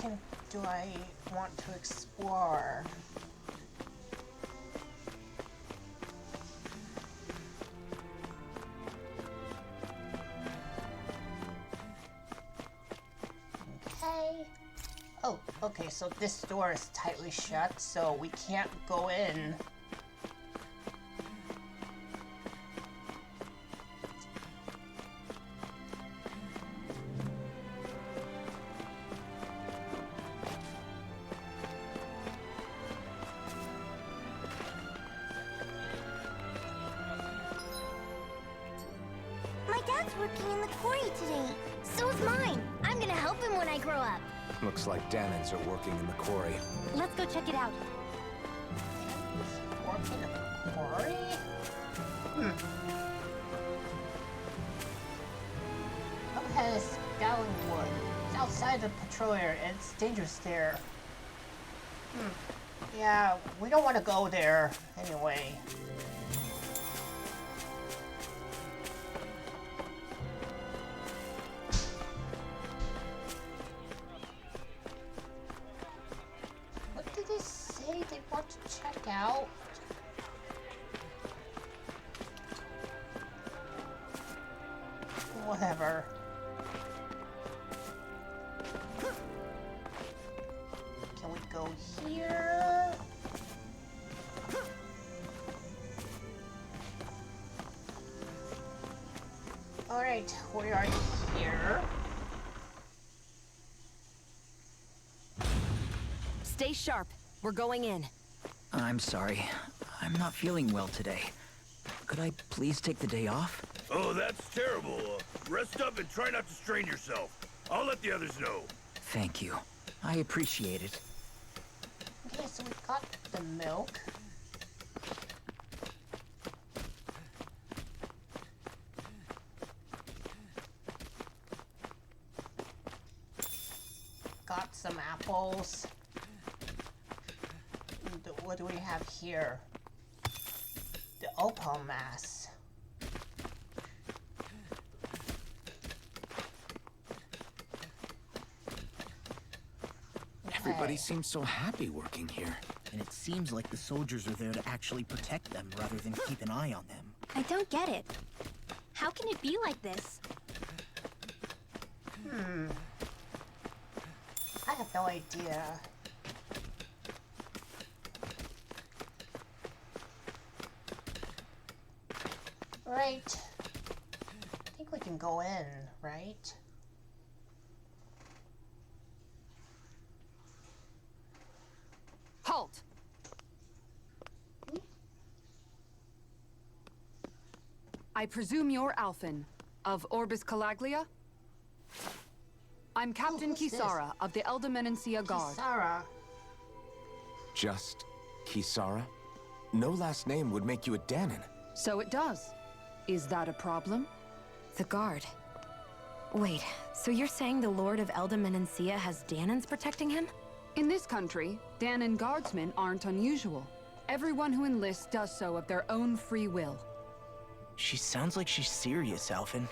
do I want to explore? Okay. Oh, okay, so this door is tightly shut, so we can't go in. My dad's working in the quarry today. So is mine. I'm gonna help him when I grow up. Looks like Dahnans are working in the quarry. Let's go check it out. Working in a quarry? Up ahead is Gowanwood. It's outside the patrol area and it's dangerous there. Yeah, we don't want to go there anyway. What did they say they want to check out? Whatever. Can we go here? Alright, we are here. Stay sharp. We're going in. I'm sorry. I'm not feeling well today. Could I please take the day off? Oh, that's terrible. Rest up and try not to strain yourself. I'll let the others know. Thank you. I appreciate it. Okay, so we got the milk. Got some apples. And what do we have here? The opal mass. Everybody Okay. seems so happy working here. And it seems like the soldiers are there to actually protect them rather than keep an eye on them. I don't get it. How can it be like this? I have no idea. Right. I think we can go in, right? Halt! I presume you're Alphen, of Orbis Calaglia? I'm Captain who's this? Kisara of the Eldermenencia Guard. Sarah. Just Kisara? No last name would make you a Danon. So it does. Is that a problem? The guard. Wait, so you're saying the Lord of Eldermenencia has Danons protecting him? In this country, Danon guardsmen aren't unusual. Everyone who enlists does so of their own free will. She sounds like she's serious, Alphen.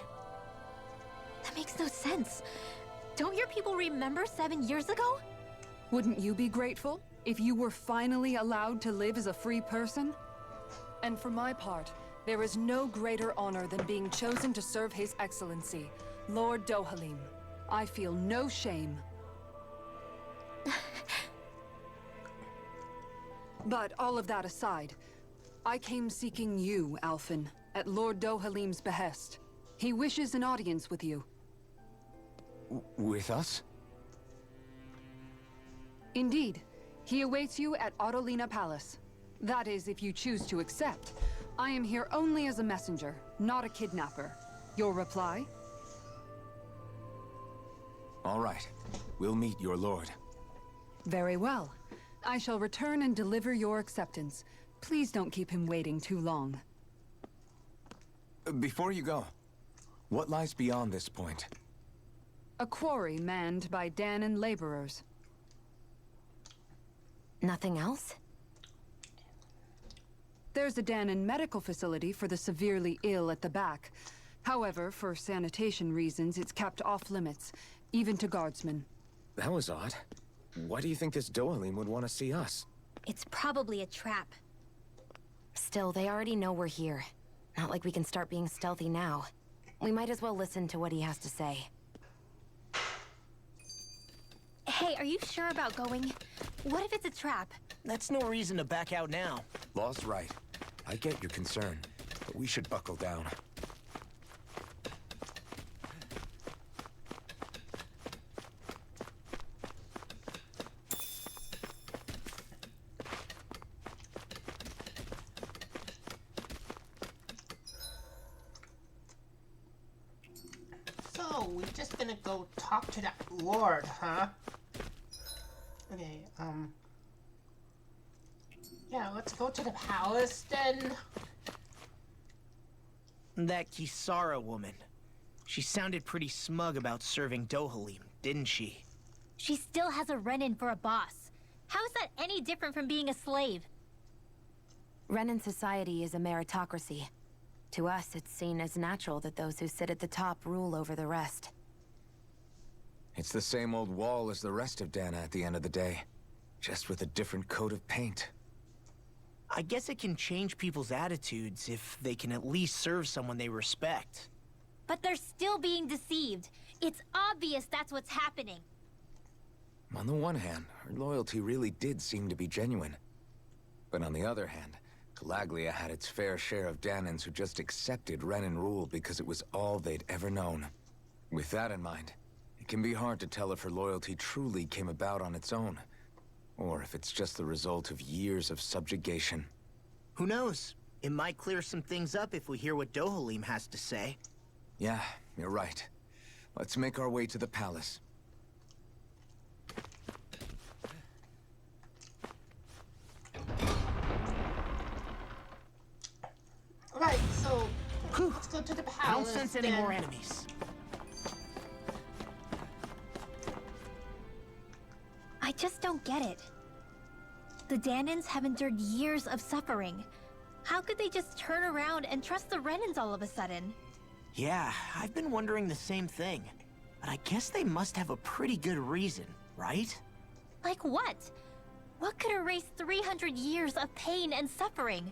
That makes no sense. Don't your people remember 7 years ago? Wouldn't you be grateful if you were finally allowed to live as a free person? And for my part, there is no greater honor than being chosen to serve His Excellency, Lord Dohalim. I feel no shame. But all of that aside, I came seeking you, Alphen, at Lord Dohalim's behest. He wishes an audience with you. With us? Indeed. He awaits you at Autolina Palace. That is, if you choose to accept. I am here only as a messenger, not a kidnapper. Your reply? All right. We'll meet your lord. Very well. I shall return and deliver your acceptance. Please don't keep him waiting too long. Before you go, what lies beyond this point? A quarry manned by Danon laborers. Nothing else? There's a Danon medical facility for the severely ill at the back. However, for sanitation reasons, it's kept off limits, even to guardsmen. That was odd. Why do you think this Dohalim would want to see us? It's probably a trap. Still, they already know we're here. Not like we can start being stealthy now. We might as well listen to what he has to say. Hey, are you sure about going? What if it's a trap? That's no reason to back out now. Law's right. I get your concern, but we should buckle down. So, we're just gonna go talk to that lord, huh? Okay, yeah, let's go to the palace then. That Kisara woman. She sounded pretty smug about serving Dohalim, didn't she? She still has a Renan for a boss. How is that any different from being a slave? Renan society is a meritocracy. To us, it's seen as natural that those who sit at the top rule over the rest. It's the same old wall as the rest of Dana at the end of the day, just with a different coat of paint. I guess it can change people's attitudes if they can at least serve someone they respect. But they're still being deceived. It's obvious that's what's happening. On the one hand, her loyalty really did seem to be genuine. But on the other hand, Calaglia had its fair share of Danons who just accepted Renan rule because it was all they'd ever known. With that in mind, it can be hard to tell if her loyalty truly came about on its own, or if it's just the result of years of subjugation. Who knows? It might clear some things up if we hear what Dohalim has to say. Yeah, you're right. Let's make our way to the palace. Alright, so let's go to the palace. I don't sense any then. more enemies. I just don't get it. The Danons have endured years of suffering. How could they just turn around and trust the Renans all of a sudden? Yeah, I've been wondering the same thing. But I guess they must have a pretty good reason, right? Like what? What could erase 300 years of pain and suffering?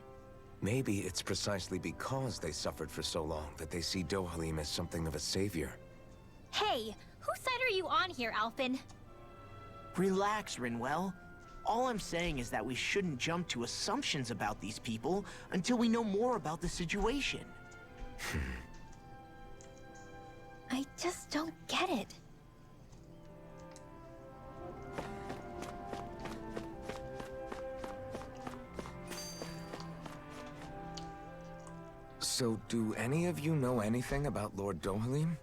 Maybe it's precisely because they suffered for so long that they see Dohalim as something of a savior. Hey, whose side are you on here, Alphen? Relax, Rinwell. All I'm saying is that we shouldn't jump to assumptions about these people until we know more about the situation. I just don't get it. So, do any of you know anything about Lord Dohalim?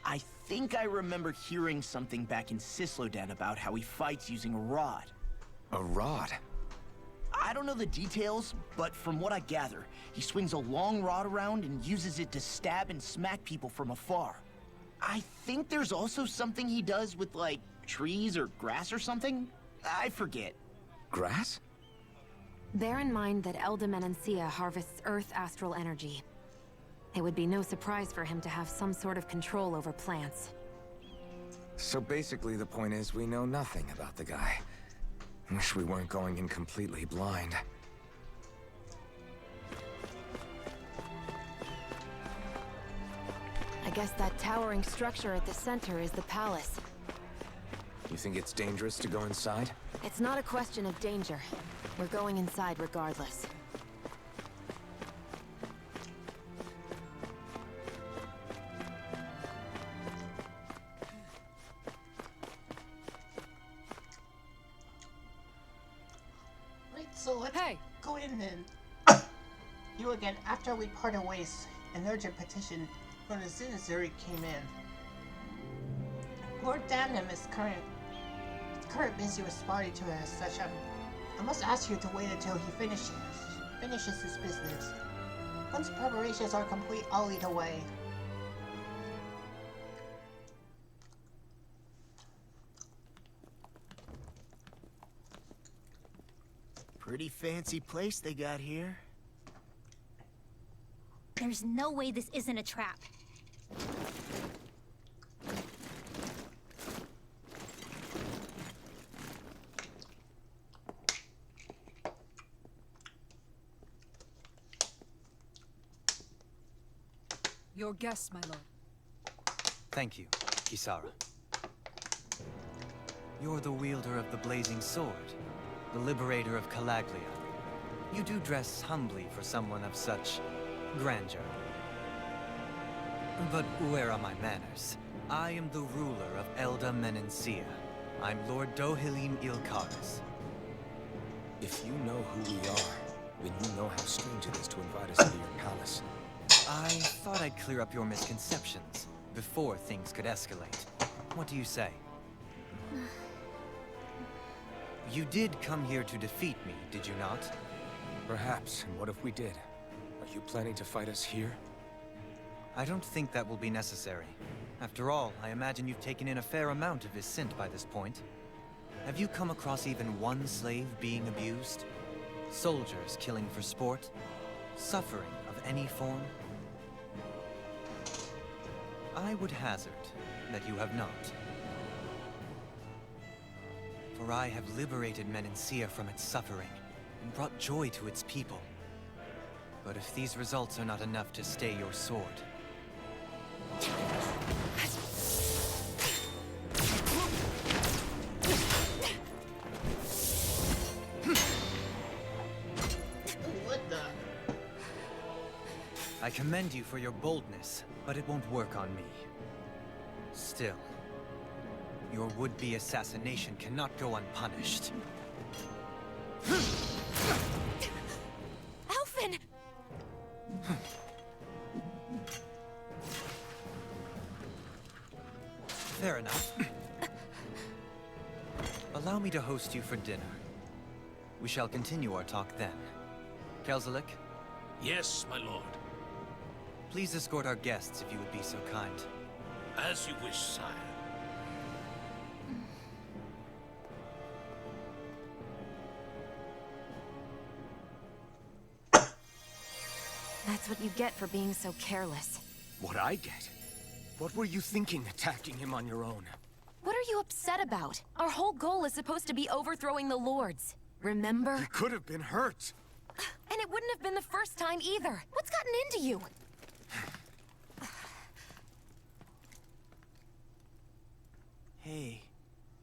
I think I remember hearing something back in Sislodan about how he fights using a rod. A rod? I don't know the details, but from what I gather, he swings a long rod around and uses it to stab and smack people from afar. I think there's also something he does with, like, trees or grass or something? I forget. Grass? Bear in mind that Elda Menancia harvests Earth astral energy. It would be no surprise for him to have some sort of control over plants. So basically the point is we know nothing about the guy. Wish we weren't going in completely blind. I guess that towering structure at the center is the palace. You think it's dangerous to go inside? It's not a question of danger. We're going inside regardless. Right, so let's go in and you again after we parted ways. An urgent petition from the Zinazuri came in. Lord Danham is currently busy responding to it as such. I must ask you to wait until he finishes his business. Once preparations are complete, I'll lead away. Pretty fancy place they got here. There's no way this isn't a trap. Your guests, my lord. Thank you, Kisara. You're the wielder of the blazing sword, the liberator of Calaglia. You do dress humbly for someone of such grandeur. But where are my manners? I am the ruler of Elda Menancia. I'm Lord Dohalim Ilkaris. If you know who we are, then you know how strange it is to invite us into your palace. I thought I'd clear up your misconceptions before things could escalate. What do you say? You did come here to defeat me, did you not? Perhaps, and what if we did? Are you planning to fight us here? I don't think that will be necessary. After all, I imagine you've taken in a fair amount of his scent by this point. Have you come across even one slave being abused? Soldiers killing for sport? Suffering of any form? I would hazard that you have not. For I have liberated Menancia from its suffering and brought joy to its people. But if these results are not enough to stay your sword... What the? I commend you for your boldness, but it won't work on me. Still, your would-be assassination cannot go unpunished. Alphen! Fair enough. Allow me to host you for dinner. We shall continue our talk then. Kelzelik? Yes, my lord. Please escort our guests if you would be so kind. As you wish, sire. That's what you get for being so careless. What I get? What were you thinking attacking him on your own? What are you upset about? Our whole goal is supposed to be overthrowing the Lords. Remember? He could have been hurt. And it wouldn't have been the first time either. What's gotten into you? Hey,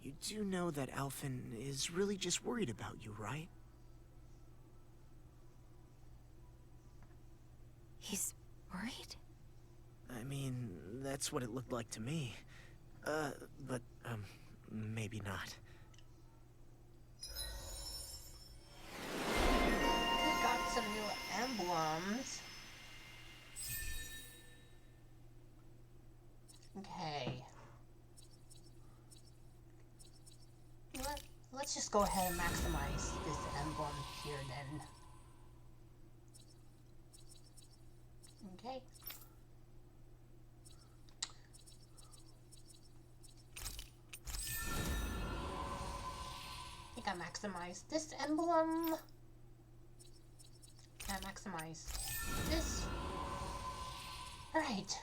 you do know that Alphen is really just worried about you, right? He's worried? I mean, that's what it looked like to me. But maybe not. We got some new emblems. Okay. let's just go ahead and maximize this emblem here then. Okay. I think I maximized this emblem. I maximize this. Alright.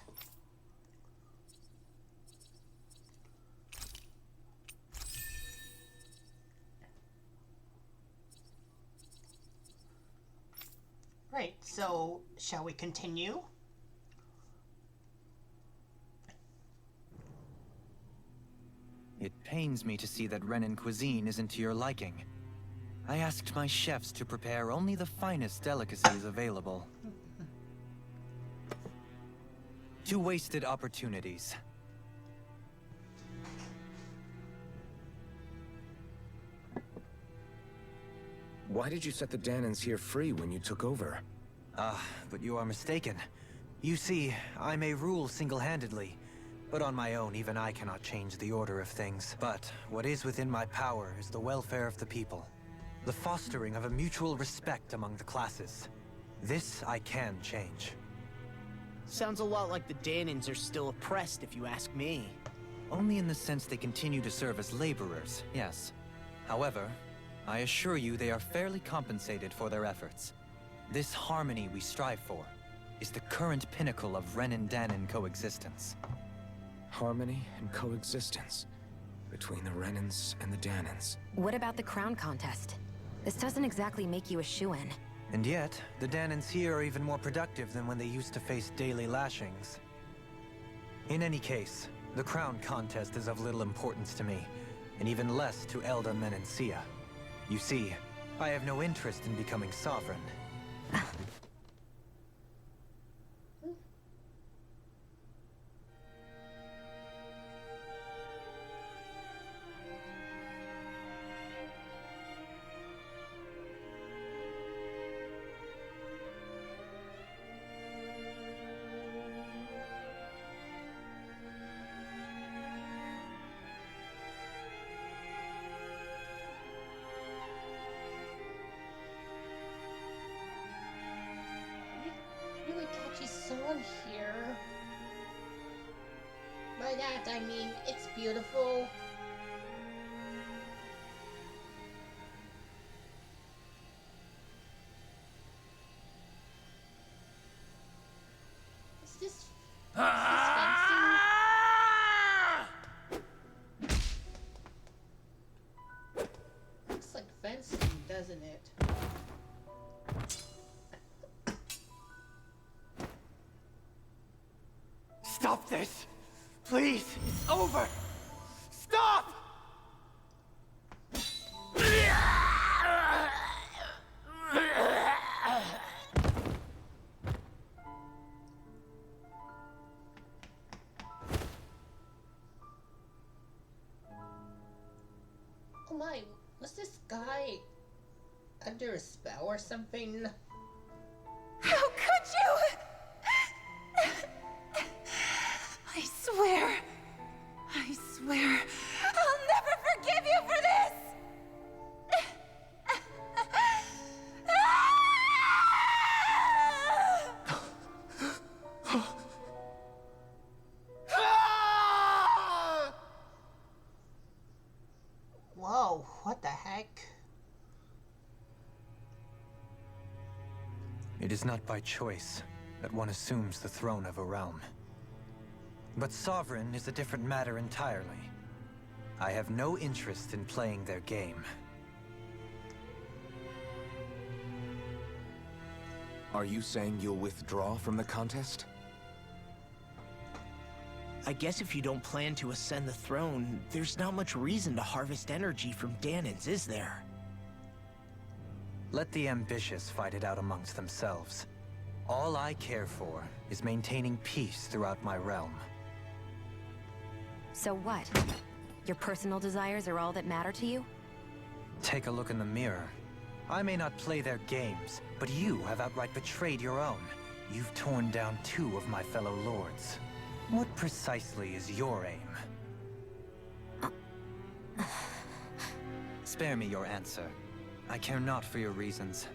Right, so shall we continue? It pains me to see that Renan cuisine isn't to your liking. I asked my chefs to prepare only the finest delicacies available. Two wasted opportunities. Why did you set the Danans here free when you took over? But you are mistaken. You see, I may rule single-handedly, but on my own, even I cannot change the order of things. But what is within my power is the welfare of the people. The fostering of a mutual respect among the classes. This I can change. Sounds a lot like the Danans are still oppressed, if you ask me. Only in the sense they continue to serve as laborers, yes. However, I assure you they are fairly compensated for their efforts. This harmony we strive for is the current pinnacle of Renan-Danan coexistence. Harmony and coexistence between the Renans and the Danans. What about the crown contest? This doesn't exactly make you a shoo-in. And yet, the Danans here are even more productive than when they used to face daily lashings. In any case, the crown contest is of little importance to me, and even less to Elda Menancia. You see, I have no interest in becoming sovereign. Really catchy song here. By that I mean it's beautiful. Is this fencing? Looks like fencing, doesn't it? Stop this! Please! It's over! Stop! Oh my, was this guy under a spell or something? How could you? I swear, I'll never forgive you for this! Whoa, what the heck? It is not by choice that one assumes the throne of a realm. But sovereign is a different matter entirely. I have no interest in playing their game. Are you saying you'll withdraw from the contest? I guess if you don't plan to ascend the throne, there's not much reason to harvest energy from Danans, is there? Let the ambitious fight it out amongst themselves. All I care for is maintaining peace throughout my realm. So what? Your personal desires are all that matter to you? Take a look in the mirror. I may not play their games, but you have outright betrayed your own. You've torn down 2 of my fellow lords. What precisely is your aim? spare me your answer. I care not for your reasons.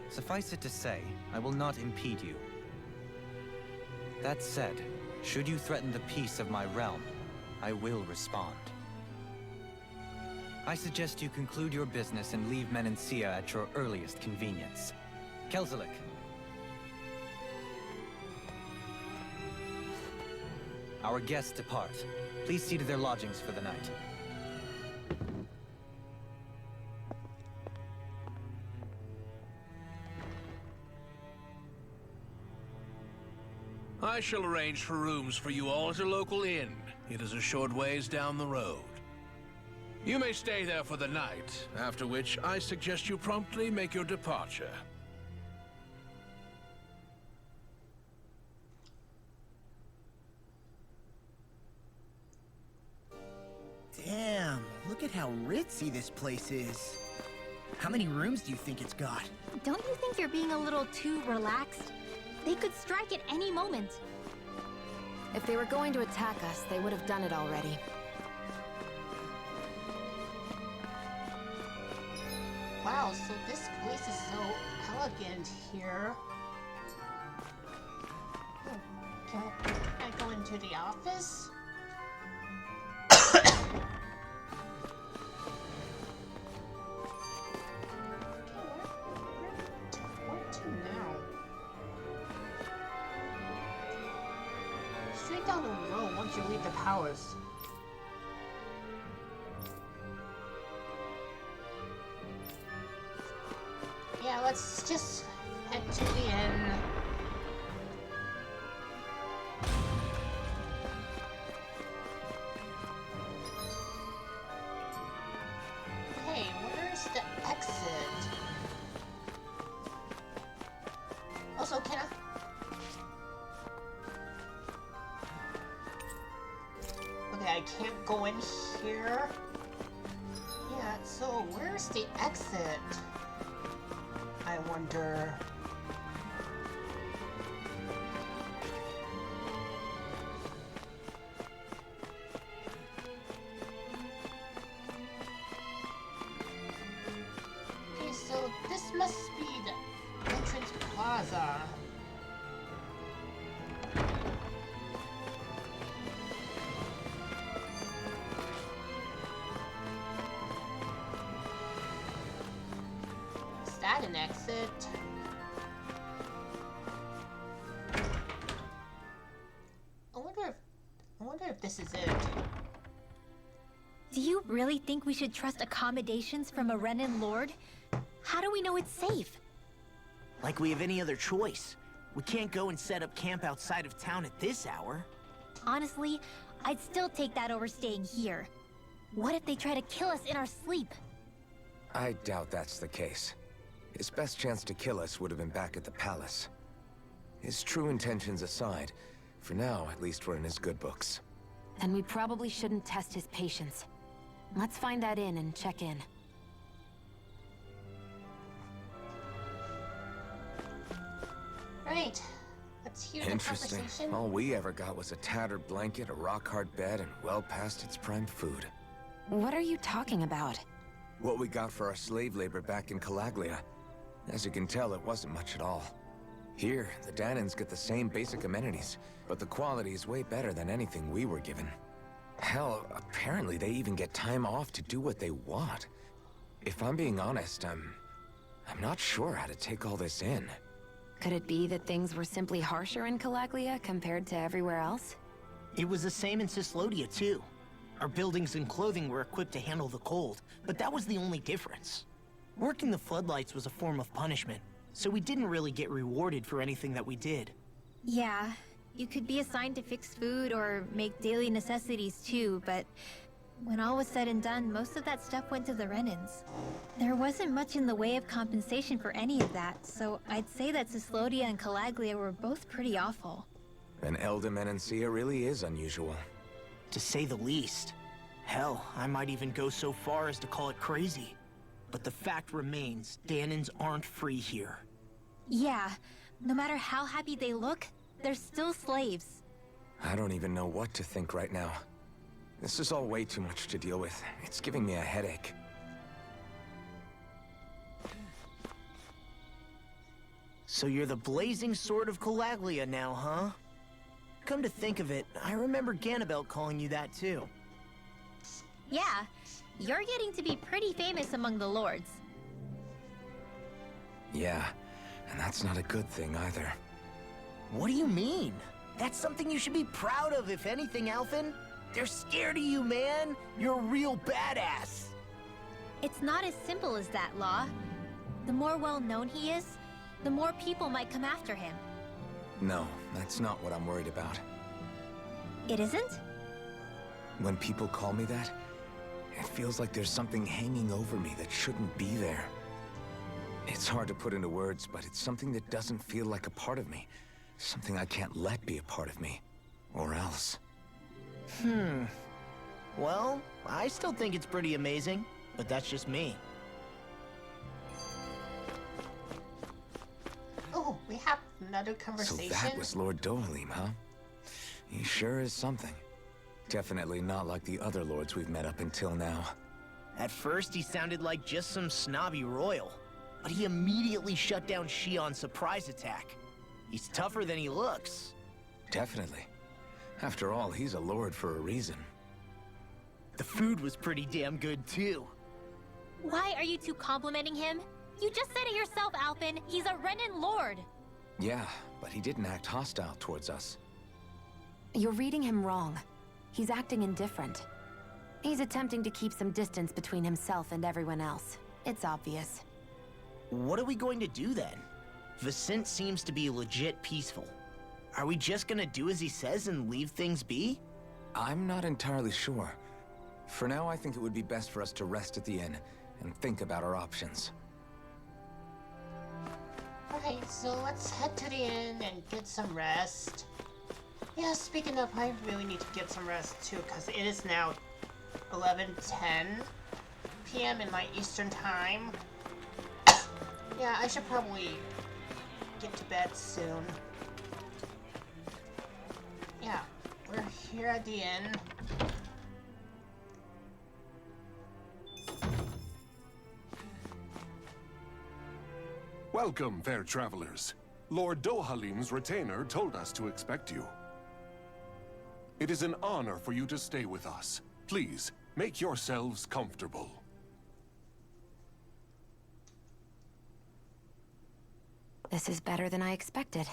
Suffice it to say, I will not impede you. That said, should you threaten the peace of my realm, I will respond. I suggest you conclude your business and leave Menancia at your earliest convenience. Kelzelik. Our guests depart. Please see to their lodgings for the night. I shall arrange for rooms for you all at a local inn. It is a short ways down the road. You may stay there for the night, after which I suggest you promptly make your departure. Damn, look at how ritzy this place is. How many rooms do you think it's got? Don't you think you're being a little too relaxed? They could strike at any moment. If they were going to attack us, they would have done it already. Wow, so this place is so elegant here. Can I go into the office? Where to now? Straight down the road once you leave the palace. Yeah, let's just head to the inn. Hey, where's the exit? Also, can I... Okay, I can't go in here. Yeah, so where's the exit? I wonder... Okay, so this must be the entrance plaza. Is that an exit? I wonder if this is it. Do you really think we should trust accommodations from a Renan Lord? How do we know it's safe? Like we have any other choice. We can't go and set up camp outside of town at this hour. Honestly, I'd still take that over staying here. What if they try to kill us in our sleep? I doubt that's the case. His best chance to kill us would have been back at the palace. His true intentions aside, for now, at least we're in his good books. Then we probably shouldn't test his patience. Let's find that inn and check in. Right. Let's hear the Interesting. conversation. All we ever got was a tattered blanket, a rock-hard bed, and well past its prime food. What are you talking about? What we got for our slave labor back in Calaglia. As you can tell, it wasn't much at all. Here, the Danans get the same basic amenities, but the quality is way better than anything we were given. Hell, apparently they even get time off to do what they want. If I'm being honest, I'm not sure how to take all this in. Could it be that things were simply harsher in Calaglia compared to everywhere else? It was the same in Cyslodia, too. Our buildings and clothing were equipped to handle the cold, but that was the only difference. Working the floodlights was a form of punishment, so we didn't really get rewarded for anything that we did. Yeah, you could be assigned to fix food or make daily necessities too, but when all was said and done, most of that stuff went to the Renans. There wasn't much in the way of compensation for any of that, so I'd say that Cyslodia and Calaglia were both pretty awful. And Elda Menancia really is unusual. To say the least. Hell, I might even go so far as to call it crazy. But the fact remains, Danans aren't free here. Yeah, no matter how happy they look, they're still slaves. I don't even know what to think right now. This is all way too much to deal with. It's giving me a headache. So you're the blazing sword of Calaglia now, huh? Come to think of it, I remember Ganabelt calling you that too. Yeah, you're getting to be pretty famous among the lords. Yeah, and that's not a good thing either. What do you mean? That's something you should be proud of, if anything, Alphen. They're scared of you, man. You're a real badass. It's not as simple as that, Law. The more well-known he is, the more people might come after him. No, that's not what I'm worried about. It isn't? When people call me that, it feels like there's something hanging over me that shouldn't be there. It's hard to put into words, but it's something that doesn't feel like a part of me. Something I can't let be a part of me. Or else. Well, I still think it's pretty amazing, but that's just me. Oh, we have another So conversation. that was Lord Dohalim, huh? He sure is something. Definitely not like the other lords we've met up until now. At first, he sounded like just some snobby royal, but he immediately shut down Shion's surprise attack. He's tougher than he looks. Definitely. After all, he's a lord for a reason. The food was pretty damn good, too. Why are you two complimenting him? You just said it yourself, Alphen. He's a Renan lord. Yeah, but he didn't act hostile towards us. You're reading him wrong. He's acting indifferent. He's attempting to keep some distance between himself and everyone else. It's obvious. What are we going to do then? Vicente seems to be legit peaceful. Are we just gonna do as he says and leave things be? I'm not entirely sure. For now, I think it would be best for us to rest at the inn and think about our options. Alright, so let's head to the inn and get some rest. Yeah, speaking of, I really need to get some rest too, because it is now 11:10 p.m. in my Eastern time. Yeah, I should probably get to bed soon. Yeah, we're here at the inn. Welcome, fair travelers. Lord Dohalim's retainer told us to expect you. It is an honor for you to stay with us. Please, make yourselves comfortable. This is better than I expected.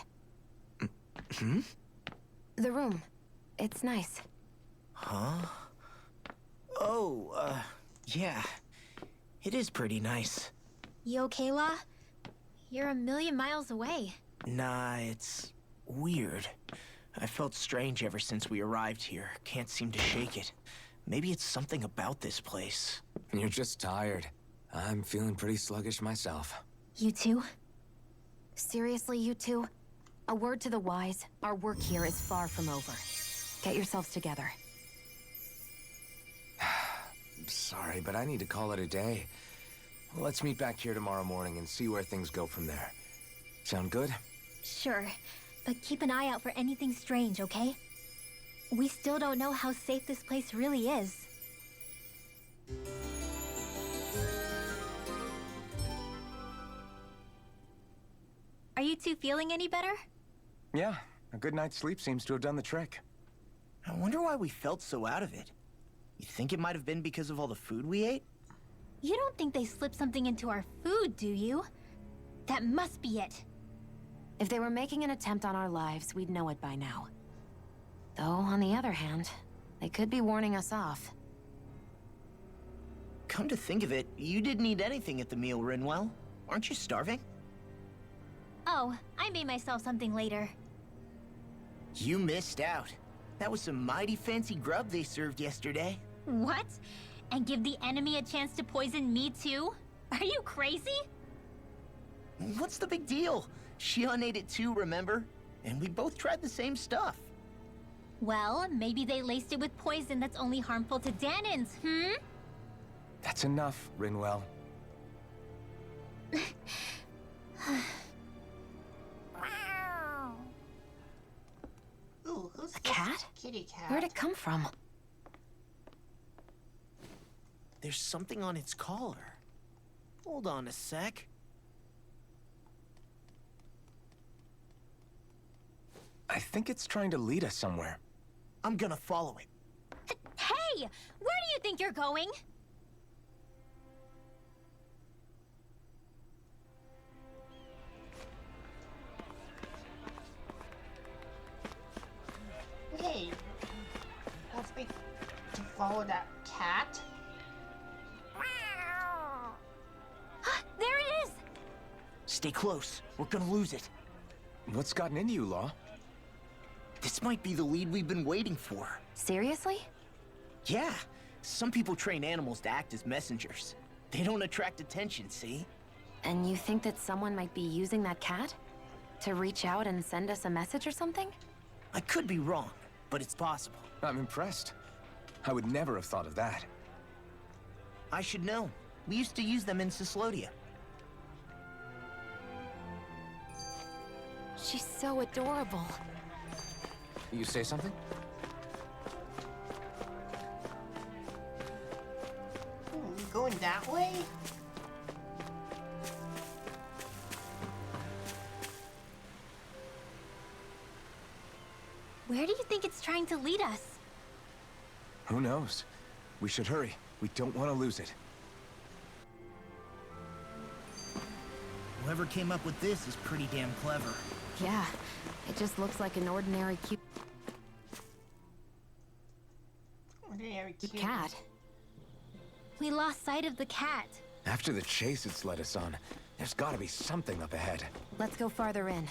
The room. It's nice. Huh? Oh, yeah. It is pretty nice. You okay, La? You're a million miles away. Nah, it's weird. I felt strange ever since we arrived here. Can't seem to shake it. Maybe it's something about this place. You're just tired. I'm feeling pretty sluggish myself. You too? Seriously, you two? A word to the wise, our work here is far from over. Get yourselves together. Sorry, but I need to call it a day. Let's meet back here tomorrow morning and see where things go from there. Sound good? Sure, but keep an eye out for anything strange, okay? We still don't know how safe this place really is. Are you two feeling any better? Yeah, a good night's sleep seems to have done the trick. I wonder why we felt so out of it. You think it might have been because of all the food we ate? You don't think they slipped something into our food, do you? That must be it. If they were making an attempt on our lives, we'd know it by now. Though, on the other hand, they could be warning us off. Come to think of it, you didn't eat anything at the meal, Rinwell. Aren't you starving? Oh, I made myself something later. You missed out. That was some mighty fancy grub they served yesterday. What? And give the enemy a chance to poison me too? Are you crazy? What's the big deal? Shion ate it too, remember? And we both tried the same stuff. Well, maybe they laced it with poison that's only harmful to Danins, That's enough, Rinwell. Ooh, who's A cat? Kitty cat? Where'd it come from? There's something on its collar. Hold on a sec. I think it's trying to lead us somewhere. I'm gonna follow it. Hey! Where do you think you're going? Hey, wants me to follow that cat? There it is! Stay close. We're gonna lose it. What's gotten into you, Law? This might be the lead we've been waiting for. Seriously? Yeah. Some people train animals to act as messengers. They don't attract attention, see? And you think that someone might be using that cat? To reach out and send us a message or something? I could be wrong, but it's possible. I'm impressed. I would never have thought of that. I should know. We used to use them in Cyslodia. She's so adorable. You say something? You going that way? Where do you think it's trying to lead us? Who knows? We should hurry. We don't want to lose it. Whoever came up with this is pretty damn clever. Yeah, it just looks like an ordinary cute cat. We lost sight of the cat. After the chase it's led us on, there's gotta be something up ahead. Let's go farther in.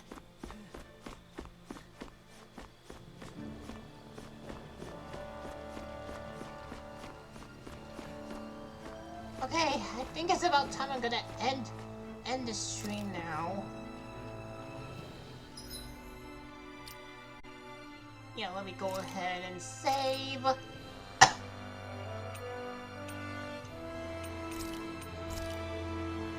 Okay, I think it's about time I'm gonna end the stream now. Yeah, let me go ahead and save.